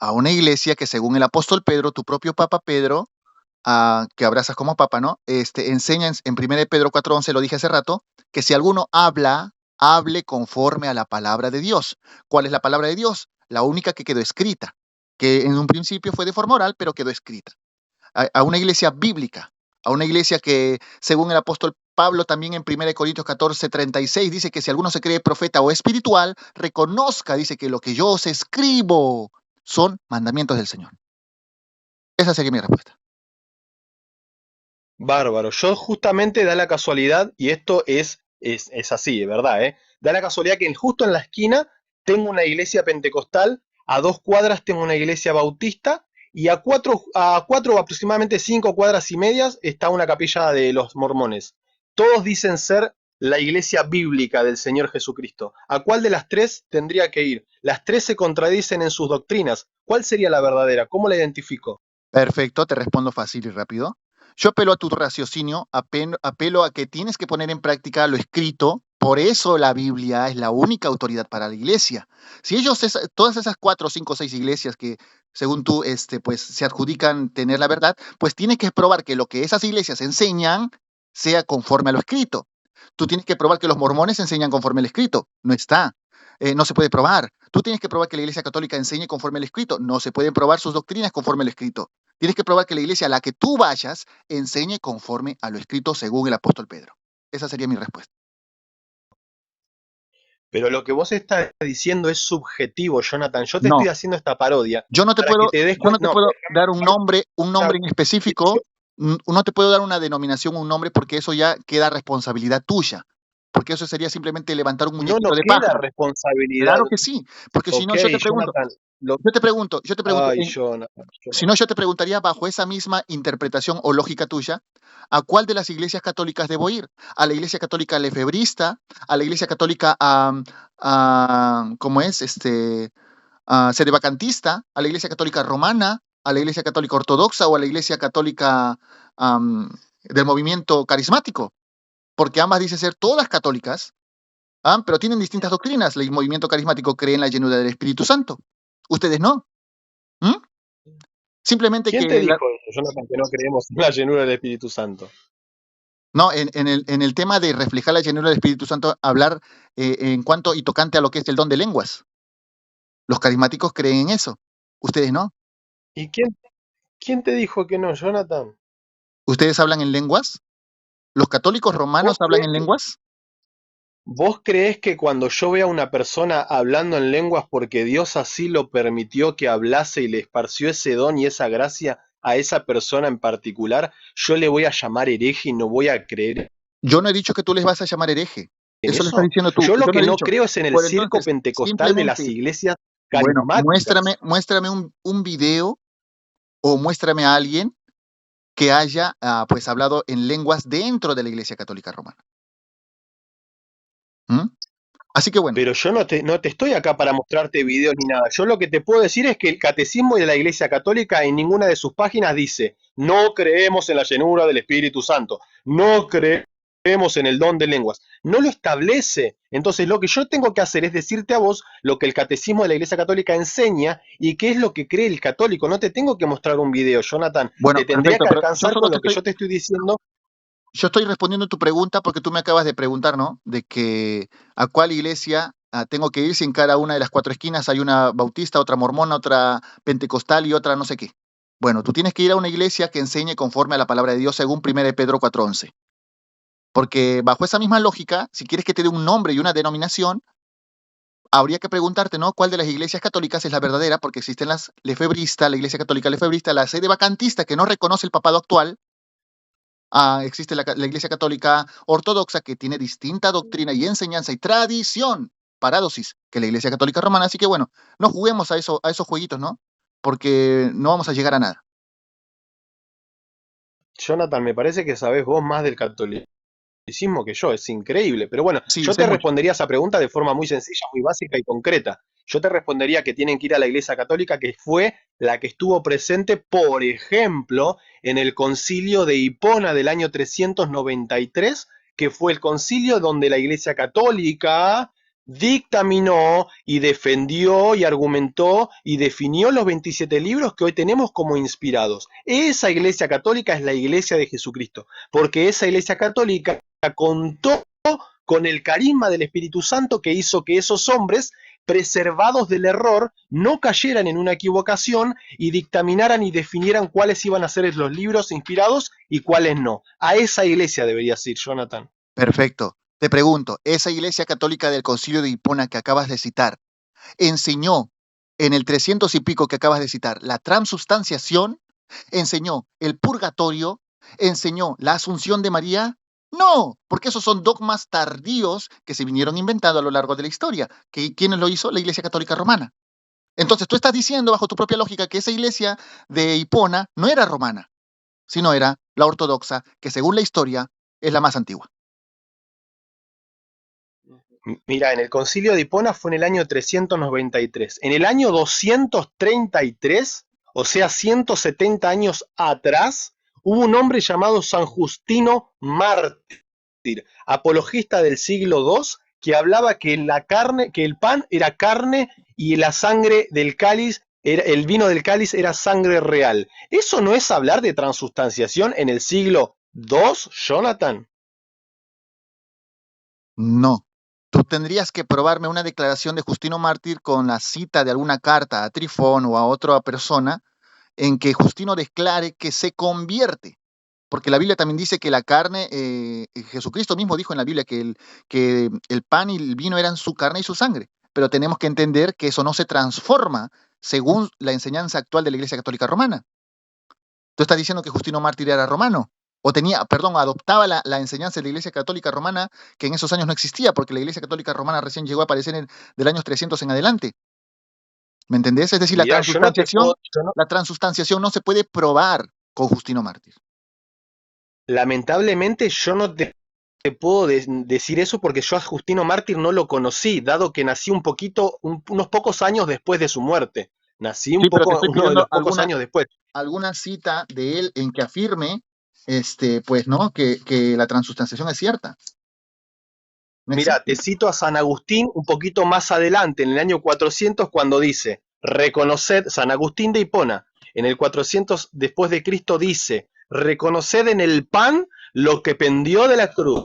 a una iglesia que según el apóstol Pedro, tu propio Papa Pedro, que abrazas como Papa, ¿no? Enseña en 1 de Pedro 4:11, lo dije hace rato, que si alguno habla, hable conforme a la palabra de Dios. ¿Cuál es la palabra de Dios? La única que quedó escrita, que en un principio fue de forma oral, pero quedó escrita. A una iglesia bíblica, a una iglesia que, según el apóstol Pablo, también en 1 Corintios 14:36, dice que si alguno se cree profeta o espiritual, reconozca, dice que lo que yo os escribo son mandamientos del Señor. Esa sería mi respuesta. Bárbaro. Yo justamente da la casualidad, y esto es así, de verdad, ¿eh? Da la casualidad que justo en la esquina tengo una iglesia pentecostal, a 2 cuadras tengo una iglesia bautista, y a cuatro o aproximadamente 5 cuadras y medias está una capilla de los mormones. Todos dicen ser la iglesia bíblica del Señor Jesucristo. ¿A cuál de las tres tendría que ir? Las tres se contradicen en sus doctrinas. ¿Cuál sería la verdadera? ¿Cómo la identifico? Perfecto, te respondo fácil y rápido. Yo apelo a tu raciocinio, apelo a que tienes que poner en práctica lo escrito. Por eso la Biblia es la única autoridad para la iglesia. Si ellos, todas esas 4, 5, 6 iglesias que, según tú, pues, se adjudican tener la verdad, pues tienes que probar que lo que esas iglesias enseñan sea conforme a lo escrito. Tú tienes que probar que los mormones enseñan conforme al escrito. No está. No se puede probar. Tú tienes que probar que la Iglesia Católica enseñe conforme al escrito. No se pueden probar sus doctrinas conforme al escrito. Tienes que probar que la iglesia a la que tú vayas enseñe conforme a lo escrito según el apóstol Pedro. Esa sería mi respuesta. Pero lo que vos estás diciendo es subjetivo, Jonathan. Yo te No, estoy haciendo esta parodia yo no te para que puedo, te des yo no cuenta. te No, puedo pero dar un déjame nombre en específico, no te puedo dar una denominación, un nombre, porque eso ya queda responsabilidad tuya. Porque eso sería simplemente levantar un no muñequito nos de queda paja. responsabilidad. Claro que sí, porque si Ok, no, yo te pregunto, Jonathan. Ay, Jonathan. si no, yo te preguntaría bajo esa misma interpretación o lógica tuya, ¿a cuál de las iglesias católicas debo ir? ¿A la iglesia católica lefebrista? ¿A la iglesia católica, cómo es, sedevacantista? ¿A la iglesia católica romana? ¿A la iglesia católica ortodoxa o a la iglesia católica del movimiento carismático? Porque ambas dicen ser todas católicas, pero tienen distintas doctrinas. El movimiento carismático cree en la llenura del Espíritu Santo. Ustedes no. ¿Mm? Simplemente ¿Quién te que dijo eso, Jonathan, que no creemos en la llenura del Espíritu Santo? no, en el tema de reflejar la llenura del Espíritu Santo, hablar en cuanto y tocante a lo que es el don de lenguas. Los carismáticos creen en eso. Ustedes no. ¿Y quién te dijo que no, Jonathan? ¿Ustedes hablan en lenguas? ¿Los católicos ¿Vos romanos hablan crees en que, lenguas? vos creés que cuando yo vea a una persona hablando en lenguas porque Dios así lo permitió que hablase y le esparció ese don y esa gracia a esa persona en particular, yo le voy a llamar hereje y no voy a creer Yo no he dicho que tú les vas a llamar hereje. en Eso lo estás eso? diciendo tú. Yo lo Yo no que he no dicho. creo es en el Por circo entonces, pentecostal de las simplemente, iglesias bueno, carismáticas. muéstrame un video o muéstrame a alguien que haya pues hablado en lenguas dentro de la Iglesia Católica Romana. ¿Mm? Así que bueno, Pero yo no te estoy acá para mostrarte videos ni nada. Yo lo que te puedo decir es que el catecismo de la Iglesia Católica en ninguna de sus páginas dice, no creemos en la llenura del Espíritu Santo, no creemos en el don de lenguas. No lo establece. Entonces lo que yo tengo que hacer es decirte a vos lo que el catecismo de la Iglesia Católica enseña y qué es lo que cree el católico. No te tengo que mostrar un video, Jonathan. bueno, Te tendría perfecto, que pero alcanzar con lo que yo te estoy diciendo. yo estoy respondiendo tu pregunta porque tú me acabas de preguntar, ¿no? De que a cuál iglesia tengo que ir si en cada una de las 4 esquinas hay una bautista, otra mormona, otra pentecostal y otra no sé qué. Bueno, tú tienes que ir a una iglesia que enseñe conforme a la palabra de Dios según 1 Pedro 4:11. Porque bajo esa misma lógica, si quieres que te dé un nombre y una denominación, habría que preguntarte, ¿no? ¿Cuál de las iglesias católicas es la verdadera? Porque existen las lefebristas, la iglesia católica lefebrista, la sede vacantista que no reconoce el papado actual. Existe la Iglesia Católica Ortodoxa que tiene distinta doctrina y enseñanza y tradición, parádosis, que la Iglesia Católica Romana. Así que bueno, no juguemos a esos jueguitos, ¿no? Porque no vamos a llegar a nada. Jonathan, me parece que sabés vos más del catolicismo que yo, es increíble. Pero bueno, Sí, yo sé te mucho. respondería esa pregunta de forma muy sencilla, muy básica y concreta. Yo te respondería que tienen que ir a la Iglesia Católica, que fue la que estuvo presente, por ejemplo, en el concilio de Hipona del año 393, que fue el concilio donde la Iglesia Católica dictaminó y defendió y argumentó y definió los 27 libros que hoy tenemos como inspirados. Esa Iglesia Católica es la Iglesia de Jesucristo, porque esa Iglesia Católica contó con el carisma del Espíritu Santo que hizo que esos hombres, preservados del error, no cayeran en una equivocación y dictaminaran y definieran cuáles iban a ser los libros inspirados y cuáles no. A esa iglesia deberías ir, Jonathan. Perfecto. Te pregunto, ¿esa Iglesia Católica del Concilio de Hipona que acabas de citar enseñó en el 300 y pico que acabas de citar la transubstanciación? ¿Enseñó el purgatorio? enseñó la asunción de María? No, porque esos son dogmas tardíos que se vinieron inventando a lo largo de la historia. ¿Quiénes lo hizo? La Iglesia Católica Romana. Entonces tú estás diciendo, bajo tu propia lógica, que esa iglesia de Hipona no era romana, sino era la ortodoxa, que según la historia es la más antigua. Mira, en el concilio de Hipona fue en el año 393. En el año 233, o sea, 170 años atrás, hubo un hombre llamado San Justino Mártir, apologista del siglo II, que hablaba que la carne, que el pan era carne y la sangre del cáliz, el vino del cáliz era sangre real. ¿Eso no es hablar de transustanciación en el siglo II, Jonathan? No. Tú tendrías que probarme una declaración de Justino Mártir con la cita de alguna carta a Trifón o a otra persona en que Justino declare que se convierte. Porque la Biblia también dice que la carne, Jesucristo mismo dijo en la Biblia que el pan y el vino eran su carne y su sangre. Pero tenemos que entender que eso no se transforma según la enseñanza actual de la Iglesia Católica Romana. Tú estás diciendo que Justino Mártir era romano, o tenía, perdón, adoptaba la enseñanza de la Iglesia Católica Romana, que en esos años no existía, porque la Iglesia Católica Romana recién llegó a aparecer del año 300 en adelante. ¿Me entendés? Es decir, Mirá, yo no te puedo, la transustanciación no se puede probar con Justino Mártir. lamentablemente yo no te puedo decir eso porque yo a Justino Mártir no lo conocí, dado que nací un poquito, unos pocos años después de su muerte. Nací un Sí, pero te poco, estoy uno de pidiendo los pocos años después. alguna cita de él en que afirme, pues, ¿no? Que la transustanciación es cierta. No Mira, te existe. cito a San Agustín un poquito más adelante, en el año 400, cuando dice, reconoced, San Agustín de Hipona, en el 400 después de Cristo dice, reconoced en el pan lo que pendió de la cruz.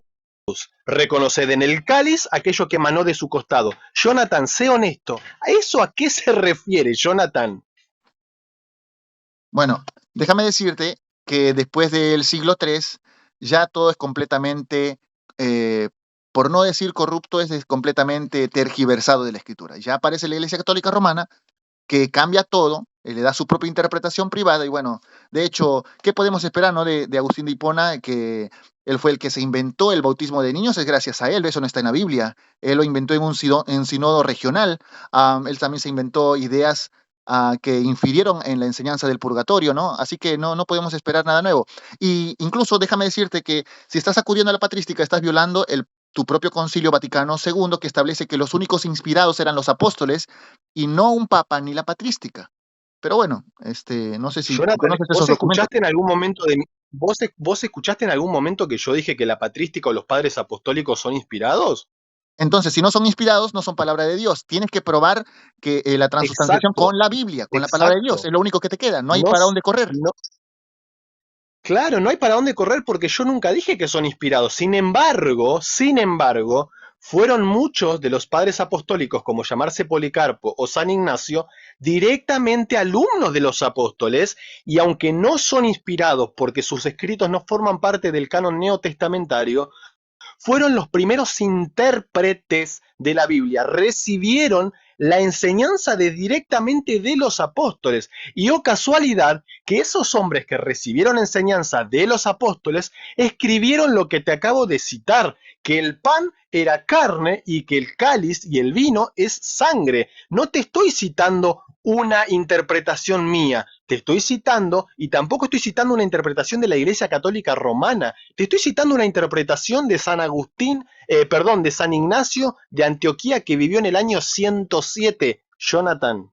Reconoced en el cáliz aquello que emanó de su costado. Jonathan, sé honesto. ¿A eso a qué se refiere, Jonathan? Bueno, déjame decirte que después del siglo III ya todo es completamente, eh, por no decir corrupto, es completamente tergiversado de la Escritura. Ya aparece la Iglesia Católica Romana que cambia todo, le da su propia interpretación privada y bueno, de hecho, ¿qué podemos esperar, no, de Agustín de Hipona? Que él fue el que se inventó el bautismo de niños, es gracias a él, eso no está en la Biblia. Él lo inventó en sínodo regional. Él también se inventó ideas que infirieron en la enseñanza del purgatorio, ¿no? Así que no podemos esperar nada nuevo. Y incluso déjame decirte que si estás acudiendo a la patrística, estás violando tu propio Concilio Vaticano II, que establece que los únicos inspirados eran los apóstoles y no un papa ni la patrística. Pero bueno, no sé si tú Jonathan, conoces esos ¿vos documentos. escuchaste en algún momento de vos escuchaste en algún momento que yo dije que la patrística o los padres apostólicos son inspirados? Entonces, si no son inspirados, no son palabra de Dios. Tienes que probar que la transustanciación Exacto, con la Biblia, con la palabra de Dios, exacto. es lo único que te queda. No hay No, para dónde correr. no, claro, no hay para dónde correr porque yo nunca dije que son inspirados. Sin embargo, fueron muchos de los padres apostólicos, como llamarse Policarpo o San Ignacio, directamente alumnos de los apóstoles, y aunque no son inspirados porque sus escritos no forman parte del canon neotestamentario, fueron los primeros intérpretes de la Biblia, recibieron la enseñanza directamente de los apóstoles. Y oh casualidad que esos hombres que recibieron enseñanza de los apóstoles escribieron lo que te acabo de citar, que el pan era carne y que el cáliz y el vino es sangre. No te estoy citando una interpretación mía, te estoy citando, y tampoco estoy citando una interpretación de la Iglesia Católica Romana, te estoy citando una interpretación de San Agustín, de San Ignacio de Antioquía, que vivió en el año 107, Jonathan.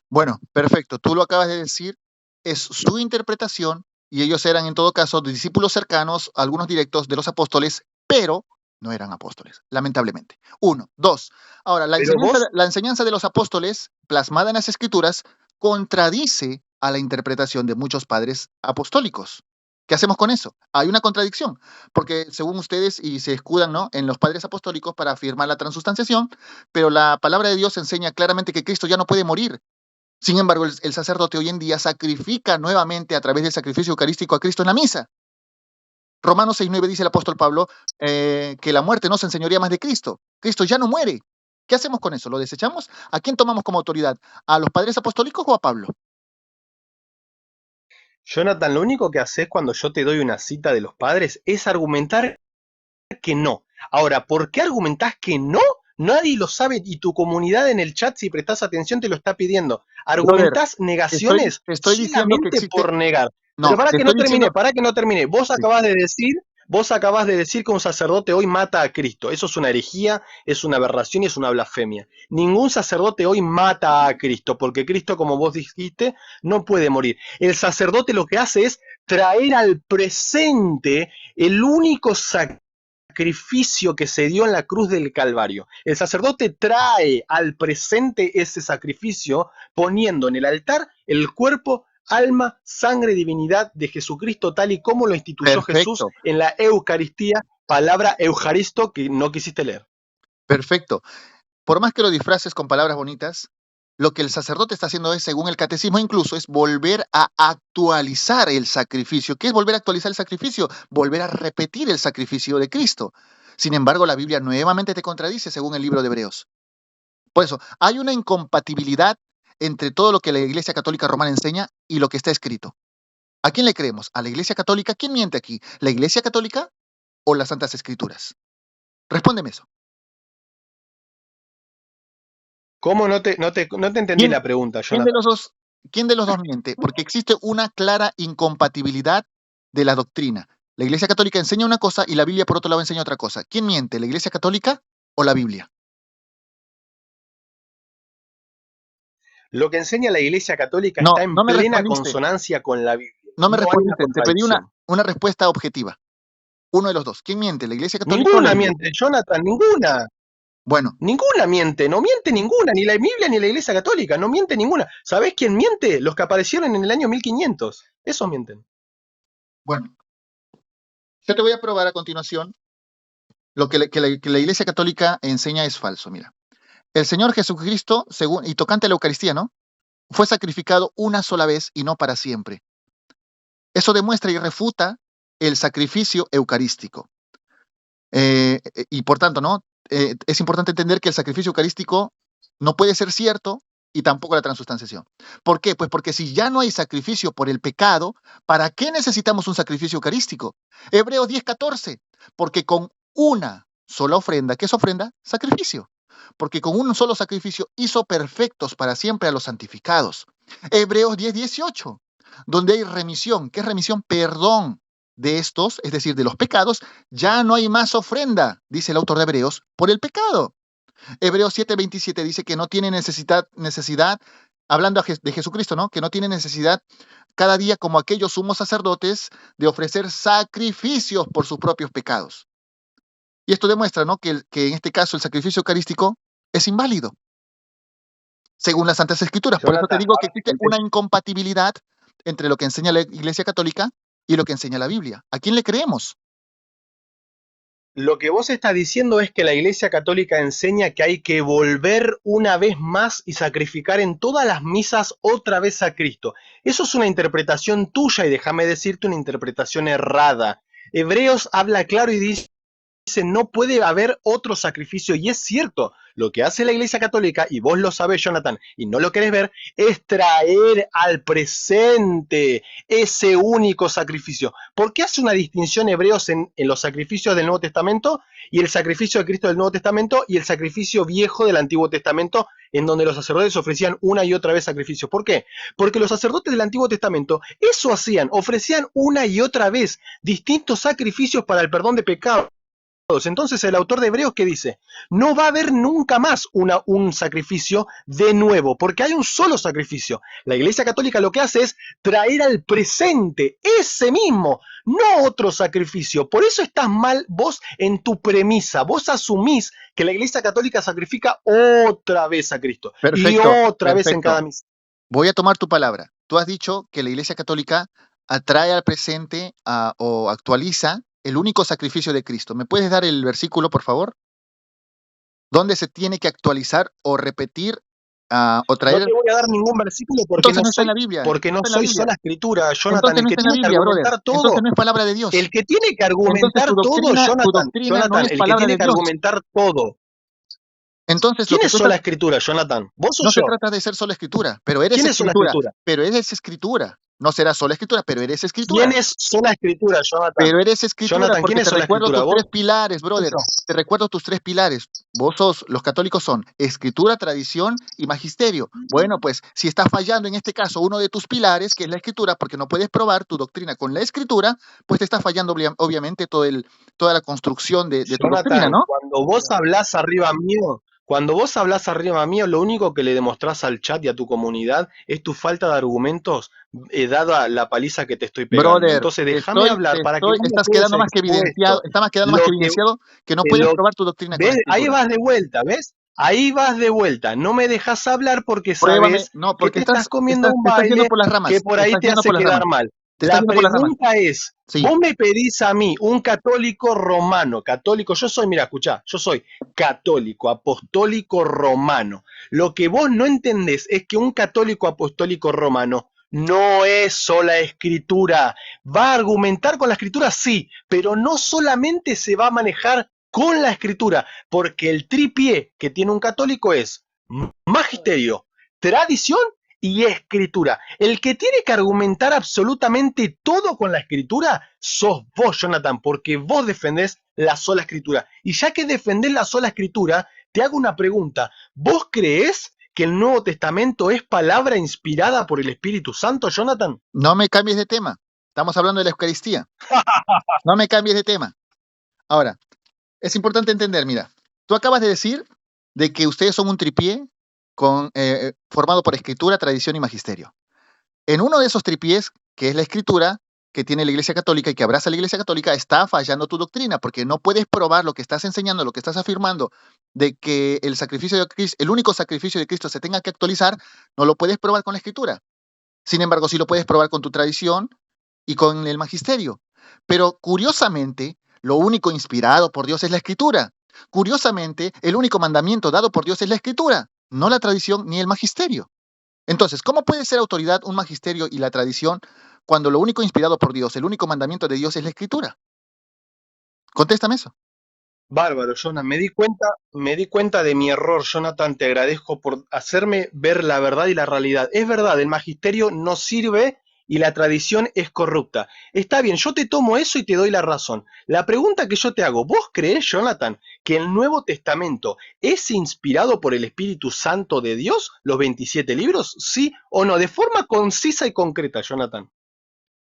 Bueno, perfecto. Tú lo acabas de decir. Es su interpretación y ellos eran en todo caso discípulos cercanos, algunos directos de los apóstoles, pero no eran apóstoles, lamentablemente. Uno. Dos. Ahora, Pero vos, la enseñanza de los apóstoles, plasmada en las escrituras, contradice a la interpretación de muchos padres apostólicos. ¿Qué hacemos con eso? Hay una contradicción, porque según ustedes y se escudan, ¿no?, en los padres apostólicos para afirmar la transustanciación, pero la palabra de Dios enseña claramente que Cristo ya no puede morir. Sin embargo, el sacerdote hoy en día sacrifica nuevamente a través del sacrificio eucarístico a Cristo en la misa. Romanos 6:9 dice el apóstol Pablo que la muerte no se enseñorea más de Cristo. Cristo ya no muere. ¿Qué hacemos con eso? ¿Lo desechamos? ¿A quién tomamos como autoridad? ¿A los padres apostólicos o a Pablo? Jonathan, lo único que haces cuando yo te doy una cita de los padres es argumentar que no. Ahora, ¿por qué argumentás que no? Nadie lo sabe y tu comunidad en el chat, si prestás atención, te lo está pidiendo. Brother, Argumentás estoy, negaciones te estoy diciendo que solamente existe. por negar. Pero No, te estoy diciendo. para que no termine. Sí. Vos acabás de decir que un sacerdote hoy mata a Cristo. Eso es una herejía, es una aberración y es una blasfemia. Ningún sacerdote hoy mata a Cristo, porque Cristo, como vos dijiste, no puede morir. El sacerdote lo que hace es traer al presente el único sacrificio que se dio en la cruz del Calvario. El sacerdote trae al presente ese sacrificio poniendo en el altar el cuerpo, alma, sangre y divinidad de Jesucristo tal y como lo instituyó Jesús Perfecto, en la Eucaristía, palabra eucaristo que no quisiste leer. perfecto. Por más que lo disfraces con palabras bonitas, lo que el sacerdote está haciendo es, según el catecismo incluso, es volver a actualizar el sacrificio. ¿Qué es volver a actualizar el sacrificio? Volver a repetir el sacrificio de Cristo. Sin embargo, la Biblia nuevamente te contradice según el libro de Hebreos. Por eso, hay una incompatibilidad entre todo lo que la Iglesia Católica Romana enseña y lo que está escrito. ¿A quién le creemos? ¿A la Iglesia Católica? ¿Quién miente aquí? ¿La Iglesia Católica o las Santas Escrituras? Respóndeme eso. ¿Cómo no te entendí ¿Quién, la pregunta, quién de Jonathan? los dos, quién de los dos miente? Porque existe una clara incompatibilidad de la doctrina. La Iglesia Católica enseña una cosa y la Biblia, por otro lado, enseña otra cosa. ¿Quién miente? ¿La Iglesia Católica o la Biblia? Lo que enseña la Iglesia Católica No, está en no me plena respondiste. consonancia con la Biblia. No me No hay una respondiste. Te pedí contradicción. una respuesta objetiva. Uno de los dos. ¿Quién miente? ¿La Iglesia Católica o la Ninguna Biblia? miente, Jonathan, ninguna. Bueno, Ninguna miente, no miente ninguna, ni la Biblia ni la Iglesia Católica, no miente ninguna. ¿Sabés quién miente? Los que aparecieron en el año 1500. Esos mienten. bueno. Yo te voy a probar a continuación lo que la Iglesia Católica enseña es falso. Mira, el Señor Jesucristo, según, y tocante a la Eucaristía, ¿no? Fue sacrificado una sola vez y no para siempre. Eso demuestra y refuta el sacrificio eucarístico. Y por tanto, ¿no? Es importante entender que el sacrificio eucarístico no puede ser cierto y tampoco la transubstanciación. ¿Por qué? Pues porque si ya no hay sacrificio por el pecado, ¿para qué necesitamos un sacrificio eucarístico? Hebreos 10:14, porque con una sola ofrenda, ¿qué es ofrenda? Sacrificio. Porque con un solo sacrificio hizo perfectos para siempre a los santificados. Hebreos 10:18, donde hay remisión. ¿Qué es remisión? Perdón de estos, es decir, de los pecados, ya no hay más ofrenda, dice el autor de Hebreos, por el pecado. Hebreos 7:27 dice que no tiene necesidad, hablando de Jesucristo, ¿no? Que no tiene necesidad cada día como aquellos sumos sacerdotes de ofrecer sacrificios por sus propios pecados. Y esto demuestra, ¿no? Que en este caso el sacrificio eucarístico es inválido, según las Santas Escrituras. Por eso te Jonathan, digo que existe una incompatibilidad entre lo que enseña la Iglesia Católica y lo que enseña la Biblia. ¿A quién le creemos? lo que vos estás diciendo es que la Iglesia Católica enseña que hay que volver una vez más y sacrificar en todas las misas otra vez a Cristo. Eso es una interpretación tuya y déjame decirte una interpretación errada. Hebreos habla claro y dice no puede haber otro sacrificio y es cierto, lo que hace la Iglesia Católica, y vos lo sabés, Jonathan, y no lo querés ver, es traer al presente ese único sacrificio. ¿Por qué hace una distinción Hebreos en los sacrificios del Nuevo Testamento y el sacrificio de Cristo del Nuevo Testamento y el sacrificio viejo del Antiguo Testamento, en donde los sacerdotes ofrecían una y otra vez sacrificios? ¿Por qué? Porque los sacerdotes del Antiguo Testamento eso hacían, ofrecían una y otra vez distintos sacrificios para el perdón de pecados. Entonces el autor de Hebreos que dice, no va a haber nunca más un sacrificio de nuevo, porque hay un solo sacrificio. La Iglesia Católica lo que hace es traer al presente ese mismo, no otro sacrificio. Por eso estás mal vos en tu premisa. Vos asumís que la Iglesia Católica sacrifica otra vez a Cristo y Perfecto, otra vez en cada perfecto. misa. Voy a tomar tu palabra. Tú has dicho que la Iglesia Católica atrae al presente o actualiza el único sacrificio de Cristo. ¿Me puedes dar el versículo, por favor? ¿Dónde se tiene que actualizar o repetir o No traer? te voy a dar ningún versículo Entonces no está en la Biblia. No porque no está en la soy Biblia. sola escritura, Jonathan. Entonces El no que está en la tiene que Biblia, brother. argumentar Entonces todo, no es palabra de Dios. el que tiene que Entonces argumentar todo, tu Jonathan, doctrina no Jonathan, es el que palabra tiene de que Dios. argumentar todo. Entonces lo ¿Quién que es tú estás, sola escritura, Jonathan? ¿Vos o no se yo? trata de ser solo escritura, pero eres ¿Quién es sola escritura, escritura? pero eres escritura. No será sola escritura, pero eres ¿Quién escritura. es sola escritura, Jonathan? Pero eres escritura Jonathan, ¿quién porque es te sola recuerdo escritura? tus ¿Vos tres pilares, o brother. yo? Te recuerdo tus tres pilares. Los católicos son escritura, tradición y magisterio. Bueno, pues si está fallando en este caso uno de tus pilares, que es la escritura, porque no puedes probar tu doctrina con la escritura, pues te está fallando obviamente toda la construcción de tu doctrina, Jonathan, ¿no? cuando vos hablás arriba mío, lo único que le demostrás al chat y a tu comunidad es tu falta de argumentos, dada la paliza que te estoy pegando. Brother, Entonces, déjame hablar para que vos me estás quedes quedando más que evidenciado, expuesto. está más quedando más que Lo que, evidenciado que no puedes lo, probar tu doctrina con la ¿Ves? Ahí escritura. vas de vuelta, ¿ves? Ahí vas de vuelta. No me dejas hablar porque Pruébame, sabes no, que porque te estás comiendo un te estás yendo baile por las que ramas, por te ahí estás te yendo hace por las quedar ramas, mal. te estás La yendo por las ramas. pregunta es, Sí, vos me pedís a mí, un católico romano, católico, yo soy, mira, escuchá, yo soy católico, apostólico romano. Lo que vos no entendés es que un católico apostólico romano no es sola escritura. ¿Va a argumentar con la escritura? Sí, pero no solamente se va a manejar con la escritura, porque el tripié que tiene un católico es magisterio, tradición y escritura. El que tiene que argumentar absolutamente todo con la escritura sos vos, Jonathan, porque vos defendés la sola escritura. Y ya que defendés la sola escritura, te hago una pregunta. ¿Vos creés que el Nuevo Testamento es palabra inspirada por el Espíritu Santo, Jonathan? no me cambies de tema. Estamos hablando de la Eucaristía. No me cambies de tema. Ahora, es importante entender, mira, tú acabas de decir de que ustedes son un tripié formado por escritura, tradición y magisterio. En uno de esos tripiés, que es la escritura, que tiene la Iglesia Católica y que abraza la Iglesia Católica, está fallando tu doctrina, porque no puedes probar lo que estás enseñando, lo que estás afirmando, de que el sacrificio de Cristo, el único sacrificio de Cristo se tenga que actualizar, no lo puedes probar con la escritura. Sin embargo, sí lo puedes probar con tu tradición y con el magisterio. Pero curiosamente, lo único inspirado por Dios es la escritura. Curiosamente, el único mandamiento dado por Dios es la escritura, no la tradición ni el magisterio. Entonces, ¿cómo puede ser autoridad un magisterio y la tradición cuando lo único inspirado por Dios, el único mandamiento de Dios es la escritura? Contéstame eso. Bárbaro, Jonathan. Me di cuenta de mi error, Jonathan. Te agradezco por hacerme ver la verdad y la realidad. Es verdad, el magisterio no sirve y la tradición es corrupta. Está bien, yo te tomo eso y te doy la razón. La pregunta que yo te hago, ¿vos creés, Jonathan, que el Nuevo Testamento es inspirado por el Espíritu Santo de Dios, los 27 libros? ¿Sí o no? De forma concisa y concreta, Jonathan.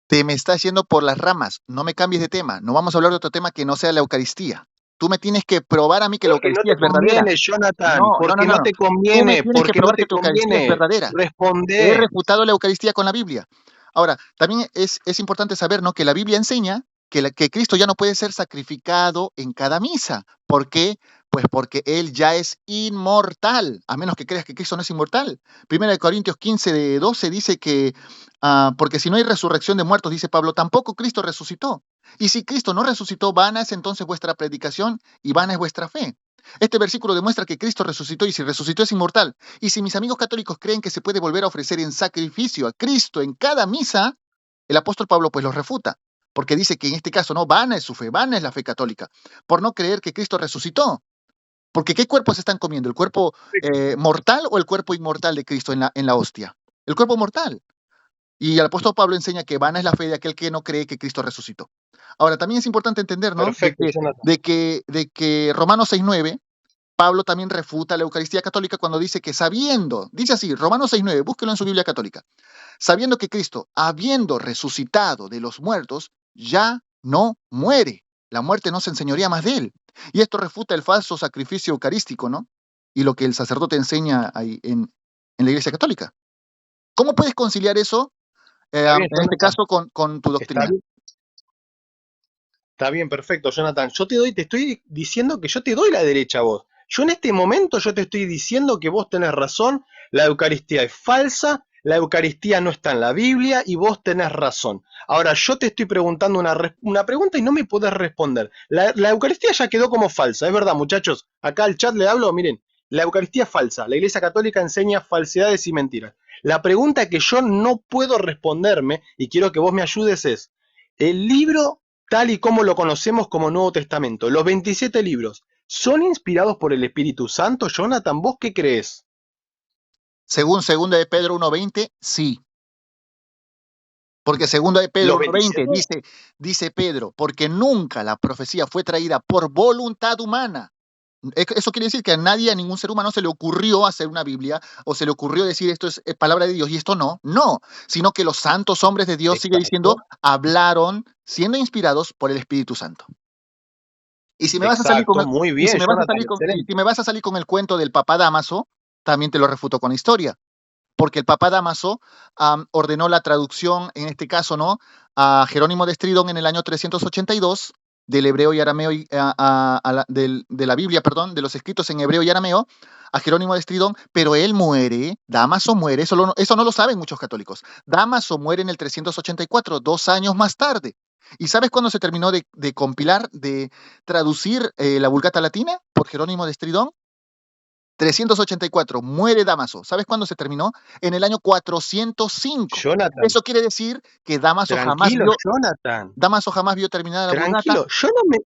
Te me estás yendo por las ramas, no me cambies de tema, no vamos a hablar de otro tema que no sea la Eucaristía. Tú me tienes que probar a mí que la Porque no Eucaristía te es verdadera. conviene, Jonathan, No, no, no, porque no, no no. te Tú me conviene, tienes que porque no probar que te tu Eucaristía es conviene. verdadera. He Responde. refutado la Eucaristía con la Biblia. Ahora, también es importante saber, ¿no?, que la Biblia enseña que Cristo ya no puede ser sacrificado en cada misa. ¿Por qué? Pues porque Él ya es inmortal, a menos que creas que Cristo no es inmortal. Primera de Corintios 15, de 12 dice que, porque si no hay resurrección de muertos, dice Pablo, tampoco Cristo resucitó. Y si Cristo no resucitó, vana es entonces vuestra predicación y vana es vuestra fe. Este versículo demuestra que Cristo resucitó y si resucitó es inmortal. Y si mis amigos católicos creen que se puede volver a ofrecer en sacrificio a Cristo en cada misa, el apóstol Pablo pues los refuta, porque dice que en este caso no, vana es su fe, vana es la fe católica, por no creer que Cristo resucitó. Porque ¿qué cuerpo se están comiendo? ¿El cuerpo mortal o el cuerpo inmortal de Cristo en la hostia? El cuerpo mortal. Y el apóstol Pablo enseña que vana es la fe de aquel que no cree que Cristo resucitó. Ahora, también es importante entender, ¿no?, Perfecto, Jonathan. de que Romanos 6:9 Pablo también refuta la Eucaristía católica cuando dice que sabiendo, dice así, Romanos 6:9, búsquelo en su Biblia católica, sabiendo que Cristo, habiendo resucitado de los muertos, ya no muere. La muerte no se enseñorea más de él. Y esto refuta el falso sacrificio eucarístico, ¿no? Y lo que el sacerdote enseña ahí en la Iglesia católica. ¿Cómo puedes conciliar eso, Está bien, en este Jonathan. caso, con tu Está doctrina? bien. Está bien, perfecto, Jonathan. Te estoy diciendo que yo te doy la derecha a vos. Yo en este momento yo te estoy diciendo que vos tenés razón, la Eucaristía es falsa, la Eucaristía no está en la Biblia y vos tenés razón. Ahora yo te estoy preguntando una pregunta y no me podés responder. La Eucaristía ya quedó como falsa, es verdad, muchachos. Acá al chat le hablo, miren, la Eucaristía es falsa. La Iglesia Católica enseña falsedades y mentiras. La pregunta que yo no puedo responderme y quiero que vos me ayudes es, el libro tal y como lo conocemos como Nuevo Testamento, los 27 libros, ¿son inspirados por el Espíritu Santo? Jonathan, ¿vos qué crees? Según 2 de Pedro 1:20, sí. Porque segundo de Pedro Los 1:20 27, dice Pedro, porque nunca la profecía fue traída por voluntad humana. Eso quiere decir que a nadie, a ningún ser humano se le ocurrió hacer una Biblia o se le ocurrió decir esto es palabra de Dios y esto no, sino que los santos hombres de Dios, sigue diciendo, exacto, hablaron siendo inspirados por el Espíritu Santo. Y si me vas a salir con exacto, el, muy y si bien, me vas a Jonathan, salir con, y excelente. si me vas a salir con el cuento del Papa Dámaso, también te lo refuto con historia, porque el Papa Dámaso ordenó la traducción, en este caso, ¿no? A Jerónimo de Estridón en el año 382 del hebreo y arameo, de la Biblia, perdón, de los escritos en hebreo y arameo, a Jerónimo de Estridón, pero él muere, Dámaso muere, eso no lo saben muchos católicos. Dámaso muere en el 384, 2 años más tarde. ¿Y sabes cuándo se terminó de compilar, de traducir la Vulgata Latina por Jerónimo de Estridón? 384, muere Dámaso. ¿Sabes cuándo se terminó? En el año 405. Jonathan, Eso quiere decir que tranquilo, Jonathan, Dámaso jamás vio terminada la Vulgata, tranquilo.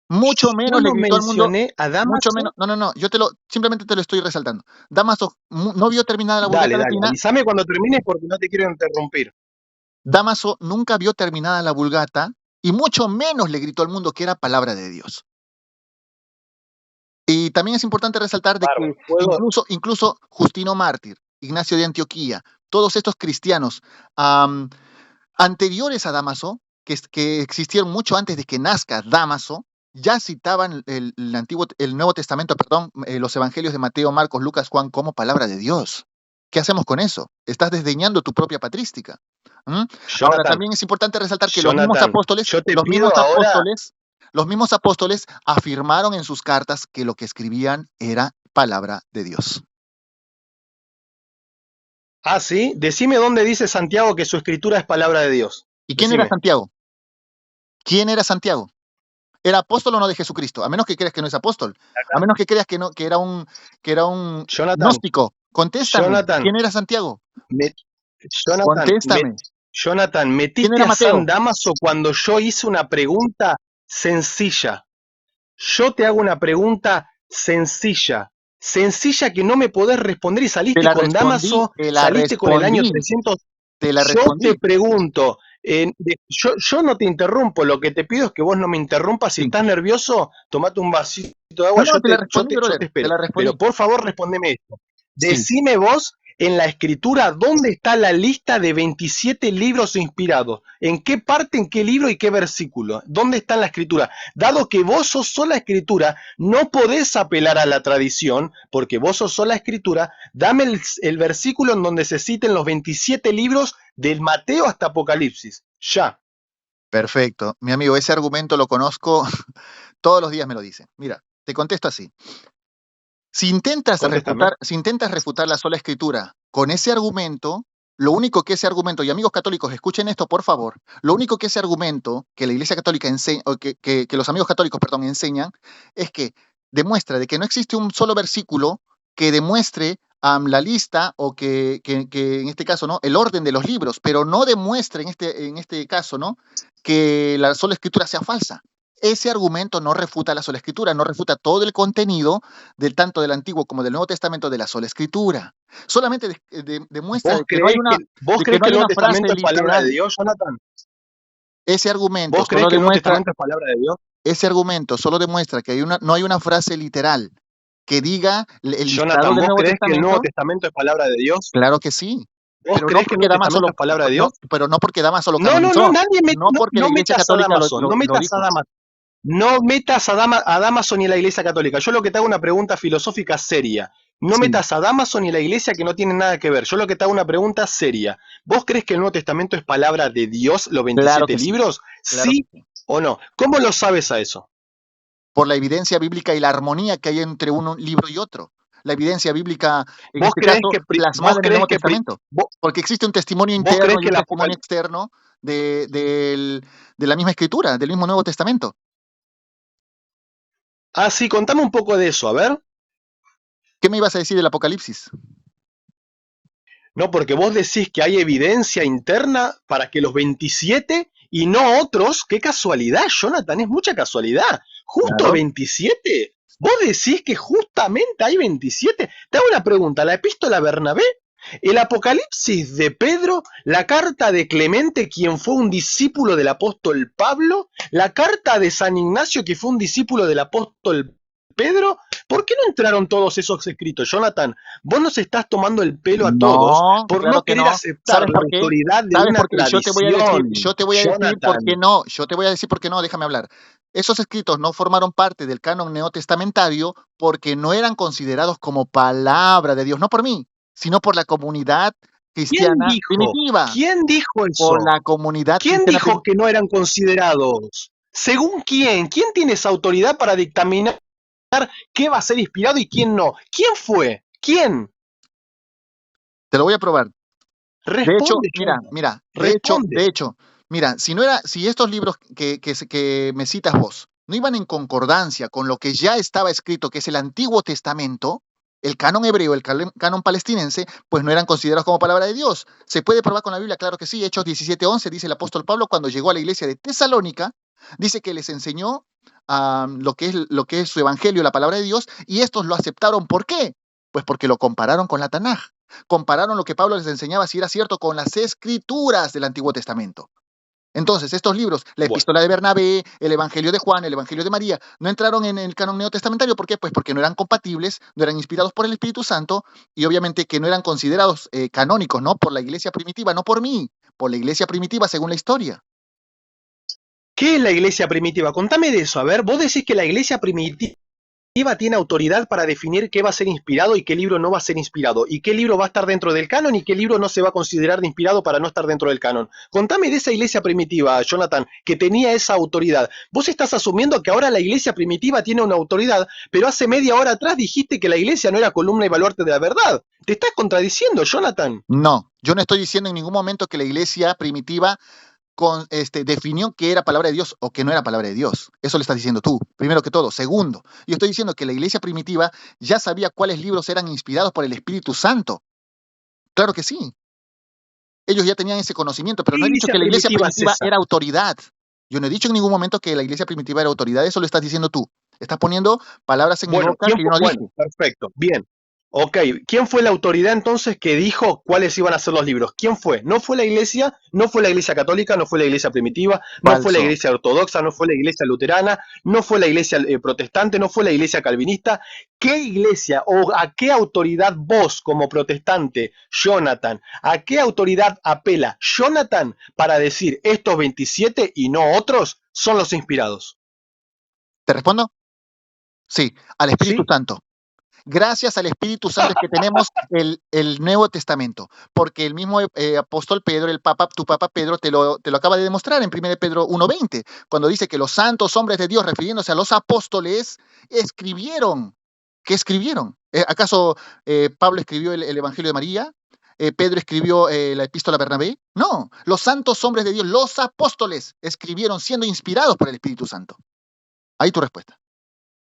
mucho Yo menos le no gritó al mundo, mencioné a mucho menos, Damaso. no, simplemente te lo estoy resaltando. Dámaso no vio terminada la Dale, Vulgata dale, Latina, avísame cuando termines porque no te quiero interrumpir. Dámaso nunca vio terminada la Vulgata y mucho menos le gritó al mundo que era palabra de Dios. Y también es importante resaltar de que Bárbaro. ¿Puedo? incluso Justino Mártir, Ignacio de Antioquía, todos estos cristianos am, anteriores a Dámaso, que existieron mucho antes de que nazca Dámaso, ya citaban el Nuevo Testamento, perdón, los evangelios de Mateo, Marcos, Lucas, Juan como palabra de Dios. ¿Qué hacemos con eso? Estás desdeñando tu propia patrística. ¿Mm? Ahora, Jonathan, también es importante resaltar que Jonathan, yo te pido ahora. los mismos apóstoles afirmaron en sus cartas que lo que escribían era palabra de Dios. Ah, sí, decime dónde dice Santiago que su escritura es palabra de Dios. ¿Y quién era Decime. Santiago? ¿Quién era Santiago? ¿Era apóstol o no de Jesucristo? A menos que creas que no es apóstol. A menos que creas que no, que era un Jonathan, gnóstico. Contéstame. Jonathan, ¿Quién era Santiago? me- Jonathan, Contéstame. Jonathan, ¿Quién metiste era a San Mateo? Damaso cuando yo hice una pregunta sencilla. Yo te hago una pregunta sencilla, sencilla que no me podés responder y Te saliste la con respondí, Damaso, te la saliste con el año respondí, 300. te la Yo te respondí. pregunto, yo no te interrumpo, lo que te pido es que vos no me interrumpas. Si Sí. estás nervioso, tomate un vasito de No, agua, no, te la respondí, yo te brother. Te espero. la Pero respondí. por favor, respondeme esto. Sí. Decime vos en la escritura dónde está la lista de 27 libros inspirados. ¿En qué parte, en qué libro y qué versículo? ¿Dónde está en la escritura? Dado que vos sos sola escritura, no podés apelar a la tradición, porque vos sos sola escritura. Dame el versículo en donde se citen los 27 libros del Mateo hasta Apocalipsis. Ya. Perfecto. Mi amigo, ese argumento lo conozco, todos los días me lo dicen. Mira, te contesto así. Contéstame. Si intentas refutar la sola escritura con ese argumento, lo único que ese argumento, y amigos católicos, escuchen esto por favor, lo único que ese argumento que la Iglesia Católica enseña, o que los amigos católicos, perdón, enseñan, es que demuestra de que no existe un solo versículo que demuestre la lista o que en este caso, ¿no? El orden de los libros, pero no demuestre en este caso, ¿no? Que la sola escritura sea falsa. Ese argumento no refuta la sola escritura, no refuta todo el contenido tanto del Antiguo como del Nuevo Testamento de la sola Escritura. Solamente demuestra ¿Vos de que no hay creés una, que, vos de que creés no que hay el Nuevo una frase Testamento es palabra de literal. Dios, Jonathan? Ese argumento ¿Vos creés solo que el Nuevo demuestra, Testamento es palabra de Dios? ese argumento solo demuestra que no hay una frase literal que diga el listado Jonathan, del ¿vos Nuevo creés que el Nuevo Testamento. Testamento es palabra de Dios? Claro que sí, ¿Vos creés que el Nuevo Testamento es palabra de Dios? pero no porque Damaso lo No, no, no, canonizó, no porque la no Iglesia metas a Católica lo, Damaso, lo, no lo metas a dijo. Damaso. No metas a Damaso ni a la Iglesia Católica. Yo lo que te hago una pregunta filosófica seria. No Sí, metas a Damaso ni a la Iglesia que no tiene nada que ver. Yo lo que te hago una pregunta seria. ¿Vos creés que el Nuevo Testamento es palabra de Dios, los claro 27 que sí, libros? claro que ¿Sí sí. o no? ¿Cómo lo sabes a eso? Por la evidencia bíblica y la armonía que hay entre un libro y otro. La evidencia bíblica, en ¿Vos este creés caso, que, plasmada en el Nuevo que Testamento, vos, porque existe un testimonio vos creés interno y que un el testimonio Apocalipsis? externo de la misma escritura, del mismo Nuevo Testamento. Ah, sí, contame un poco de eso, a ver. ¿Qué me ibas a decir del Apocalipsis? No, porque vos decís que hay evidencia interna para que los 27 y no otros. Qué casualidad, Jonathan, es mucha casualidad. ¿Justo Claro. 27? ¿Vos decís que justamente hay 27? Te hago una pregunta, ¿la epístola a Bernabé El Apocalipsis de Pedro, la carta de Clemente, quien fue un discípulo del apóstol Pablo, la carta de San Ignacio, que fue un discípulo del apóstol Pedro. ¿Por qué no entraron todos esos escritos, Jonathan? Vos nos estás tomando el pelo a todos No, por claro no que querer no. aceptar ¿Sabes la por qué? autoridad de ¿Sabes una por qué? tradición, Yo te voy a decir por qué Jonathan. no. Yo te voy a decir por qué no, déjame hablar. Esos escritos no formaron parte del canon neotestamentario porque no eran considerados como palabra de Dios, no por mí, sino por la comunidad ¿Quién cristiana dijo? primitiva, ¿Quién dijo por eso? la comunidad ¿Quién cristiana dijo primitiva. que no eran considerados? ¿Según quién? ¿Quién tiene esa autoridad para dictaminar qué va a ser inspirado y quién no? ¿Quién fue? ¿Quién? Te lo voy a probar. De hecho, Responde, mira, Jonathan. mira, Responde. mira, si estos libros que me citas vos no iban en concordancia con lo que ya estaba escrito, que es el Antiguo Testamento, el canon hebreo, el canon palestinense, pues no eran considerados como palabra de Dios. ¿Se puede probar con la Biblia? Claro que sí. Hechos 17:11 dice el apóstol Pablo cuando llegó a la iglesia de Tesalónica, dice que les enseñó lo que es su evangelio, la palabra de Dios, y estos lo aceptaron. ¿Por qué? Pues porque lo compararon con la Tanaj. Compararon lo que Pablo les enseñaba, si era cierto, con las escrituras del Antiguo Testamento. Entonces, estos libros, la Bueno, epístola de Bernabé, el Evangelio de Juan, el Evangelio de María, no entraron en el canon neotestamentario. ¿Por qué? Pues porque no eran compatibles, no eran inspirados por el Espíritu Santo y obviamente que no eran considerados canónicos, ¿no? Por la iglesia primitiva, no por mí, por la iglesia primitiva según la historia. ¿qué es la iglesia primitiva? Contame de eso. A ver, vos decís que la iglesia primitiva tiene autoridad para definir qué va a ser inspirado y qué libro no va a ser inspirado, y qué libro va a estar dentro del canon y qué libro no se va a considerar de inspirado para no estar dentro del canon. Contame de esa iglesia primitiva, Jonathan, que tenía esa autoridad. Vos estás asumiendo que ahora la iglesia primitiva tiene una autoridad, pero hace media hora atrás dijiste que la iglesia no era columna y baluarte de la verdad. Te estás contradiciendo, Jonathan. No, yo no estoy diciendo en ningún momento que la iglesia primitiva definió que era palabra de Dios o que no era palabra de Dios. Eso le estás diciendo tú, primero que todo. Segundo, yo estoy diciendo que la iglesia primitiva ya sabía cuáles libros eran inspirados por el Espíritu Santo. Claro que sí. Ellos ya tenían ese conocimiento, pero ¿Qué no he dicho iglesia que la iglesia primitiva es primitiva esa? era autoridad. Yo no he dicho en ningún momento que la iglesia primitiva era autoridad. Eso lo estás diciendo tú. Estás poniendo palabras en mi Bueno, boca que yo no bueno, dije. perfecto, bien. Ok, ¿quién fue la autoridad entonces que dijo cuáles iban a ser los libros? ¿Quién fue? No fue la iglesia, no fue la iglesia católica, no fue la iglesia primitiva, no fue la Falso. iglesia ortodoxa, no fue la iglesia luterana, no fue la iglesia protestante, no fue la iglesia calvinista. ¿Qué iglesia o a qué autoridad vos como protestante, Jonathan, a qué autoridad apela Jonathan para decir estos 27 y no otros son los inspirados? ¿Te respondo? Sí, al Espíritu ¿Sí? Santo. Gracias al Espíritu Santo es que tenemos el Nuevo Testamento, porque el mismo apóstol Pedro, tu papa Pedro, te lo acaba de demostrar en 1 Pedro 1:20, cuando dice que los santos hombres de Dios, refiriéndose a los apóstoles, escribieron. ¿Qué escribieron? ¿Acaso Pablo escribió el Evangelio de María? ¿Pedro escribió la epístola a Bernabé? No, los santos hombres de Dios, los apóstoles, escribieron siendo inspirados por el Espíritu Santo. Ahí tu respuesta.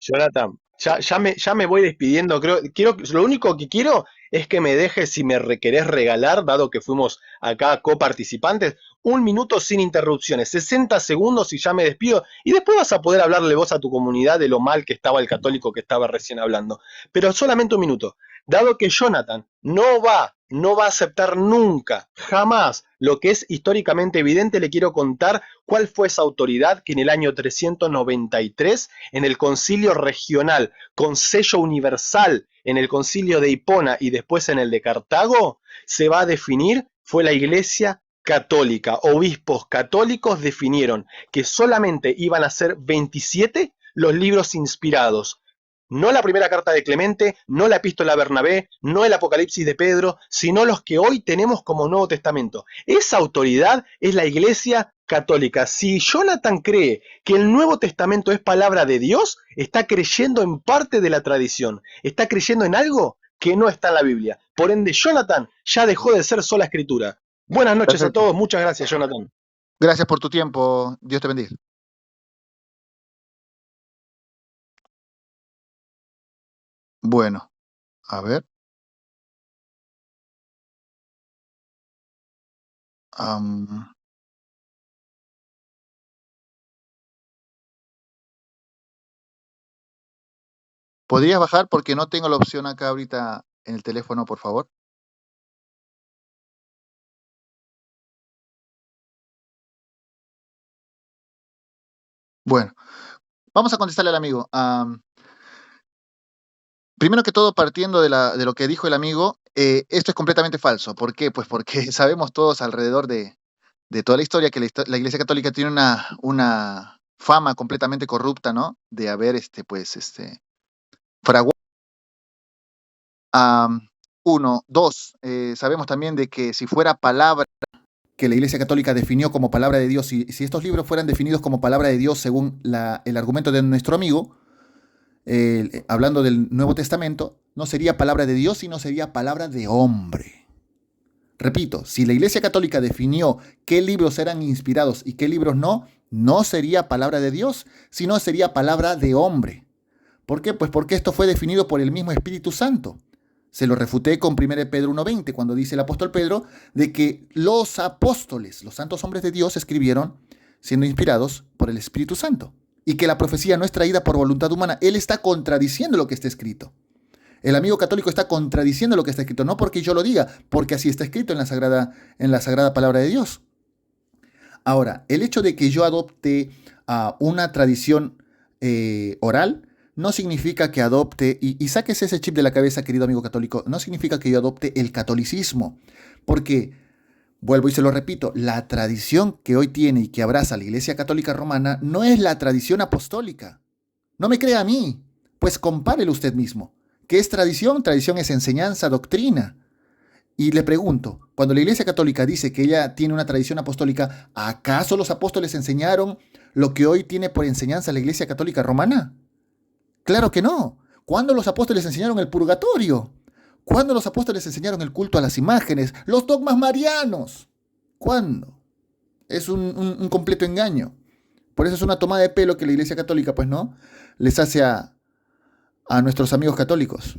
Jonathan, ya me voy despidiendo. Lo único que quiero es que me dejes, si me querés regalar, dado que fuimos acá coparticipantes, un minuto sin interrupciones, 60 segundos y ya me despido. Y después vas a poder hablarle vos a tu comunidad de lo mal que estaba el católico que estaba recién hablando. Pero solamente un minuto. Dado que Jonathan no va a aceptar nunca, jamás, lo que es históricamente evidente, le quiero contar cuál fue esa autoridad que en el año 393 en el concilio regional con sello universal, en el concilio de Hipona y después en el de Cartago, se va a definir, fue la Iglesia católica. Obispos católicos definieron que solamente iban a ser 27 los libros inspirados. No la primera carta de Clemente, no la epístola a Bernabé, no el Apocalipsis de Pedro, sino los que hoy tenemos como Nuevo Testamento. Esa autoridad es la Iglesia católica. Si Jonathan cree que el Nuevo Testamento es palabra de Dios, está creyendo en parte de la tradición, está creyendo en algo que no está en la Biblia. Por ende, Jonathan ya dejó de ser sola escritura. Buenas noches a Perfecto. todos, muchas gracias, Jonathan. Gracias por tu tiempo. Dios te bendiga. Bueno, a ver. am, ¿Podrías bajar porque no tengo la opción acá ahorita en el teléfono, por favor? Bueno, vamos a contestarle al amigo. Primero que todo, partiendo de lo que dijo el amigo, esto es completamente falso. ¿Por qué? Pues porque sabemos todos alrededor de toda la historia que la Iglesia Católica tiene una fama completamente corrupta, ¿no? De haber, fraguado. Uno, dos, sabemos también de que si fuera palabra que la Iglesia Católica definió como palabra de Dios, si estos libros fueran definidos como palabra de Dios según el argumento de nuestro amigo, hablando del Nuevo Testamento, no sería palabra de Dios, sino sería palabra de hombre. Repito, si la Iglesia Católica definió qué libros eran inspirados y qué libros no, no sería palabra de Dios, sino sería palabra de hombre. ¿Por qué? Pues porque esto fue definido por el mismo Espíritu Santo. Se lo refuté con 1 Pedro 1:20, cuando dice el apóstol Pedro de que los apóstoles, los santos hombres de Dios, escribieron siendo inspirados por el Espíritu Santo. Y que la profecía no es traída por voluntad humana. Él está contradiciendo lo que está escrito. El amigo católico está contradiciendo lo que está escrito, no porque yo lo diga, porque así está escrito en la sagrada palabra de Dios. Ahora, el hecho de que yo adopte una tradición oral no significa que adopte, y sáquese ese chip de la cabeza, querido amigo católico, no significa que yo adopte el catolicismo, porque, vuelvo y se lo repito, la tradición que hoy tiene y que abraza la Iglesia Católica Romana no es la tradición apostólica. No me crea a mí, pues compárelo usted mismo. ¿Qué es tradición? Tradición es enseñanza, doctrina. Y le pregunto, cuando la Iglesia Católica dice que ella tiene una tradición apostólica, ¿acaso los apóstoles enseñaron lo que hoy tiene por enseñanza la Iglesia Católica Romana? Claro que no. ¿Cuándo los apóstoles enseñaron el purgatorio? ¿Cuándo los apóstoles enseñaron el culto a las imágenes? Los dogmas marianos. ¿Cuándo? Es un completo engaño. Por eso es una tomada de pelo que la Iglesia Católica, pues no, les hace a nuestros amigos católicos.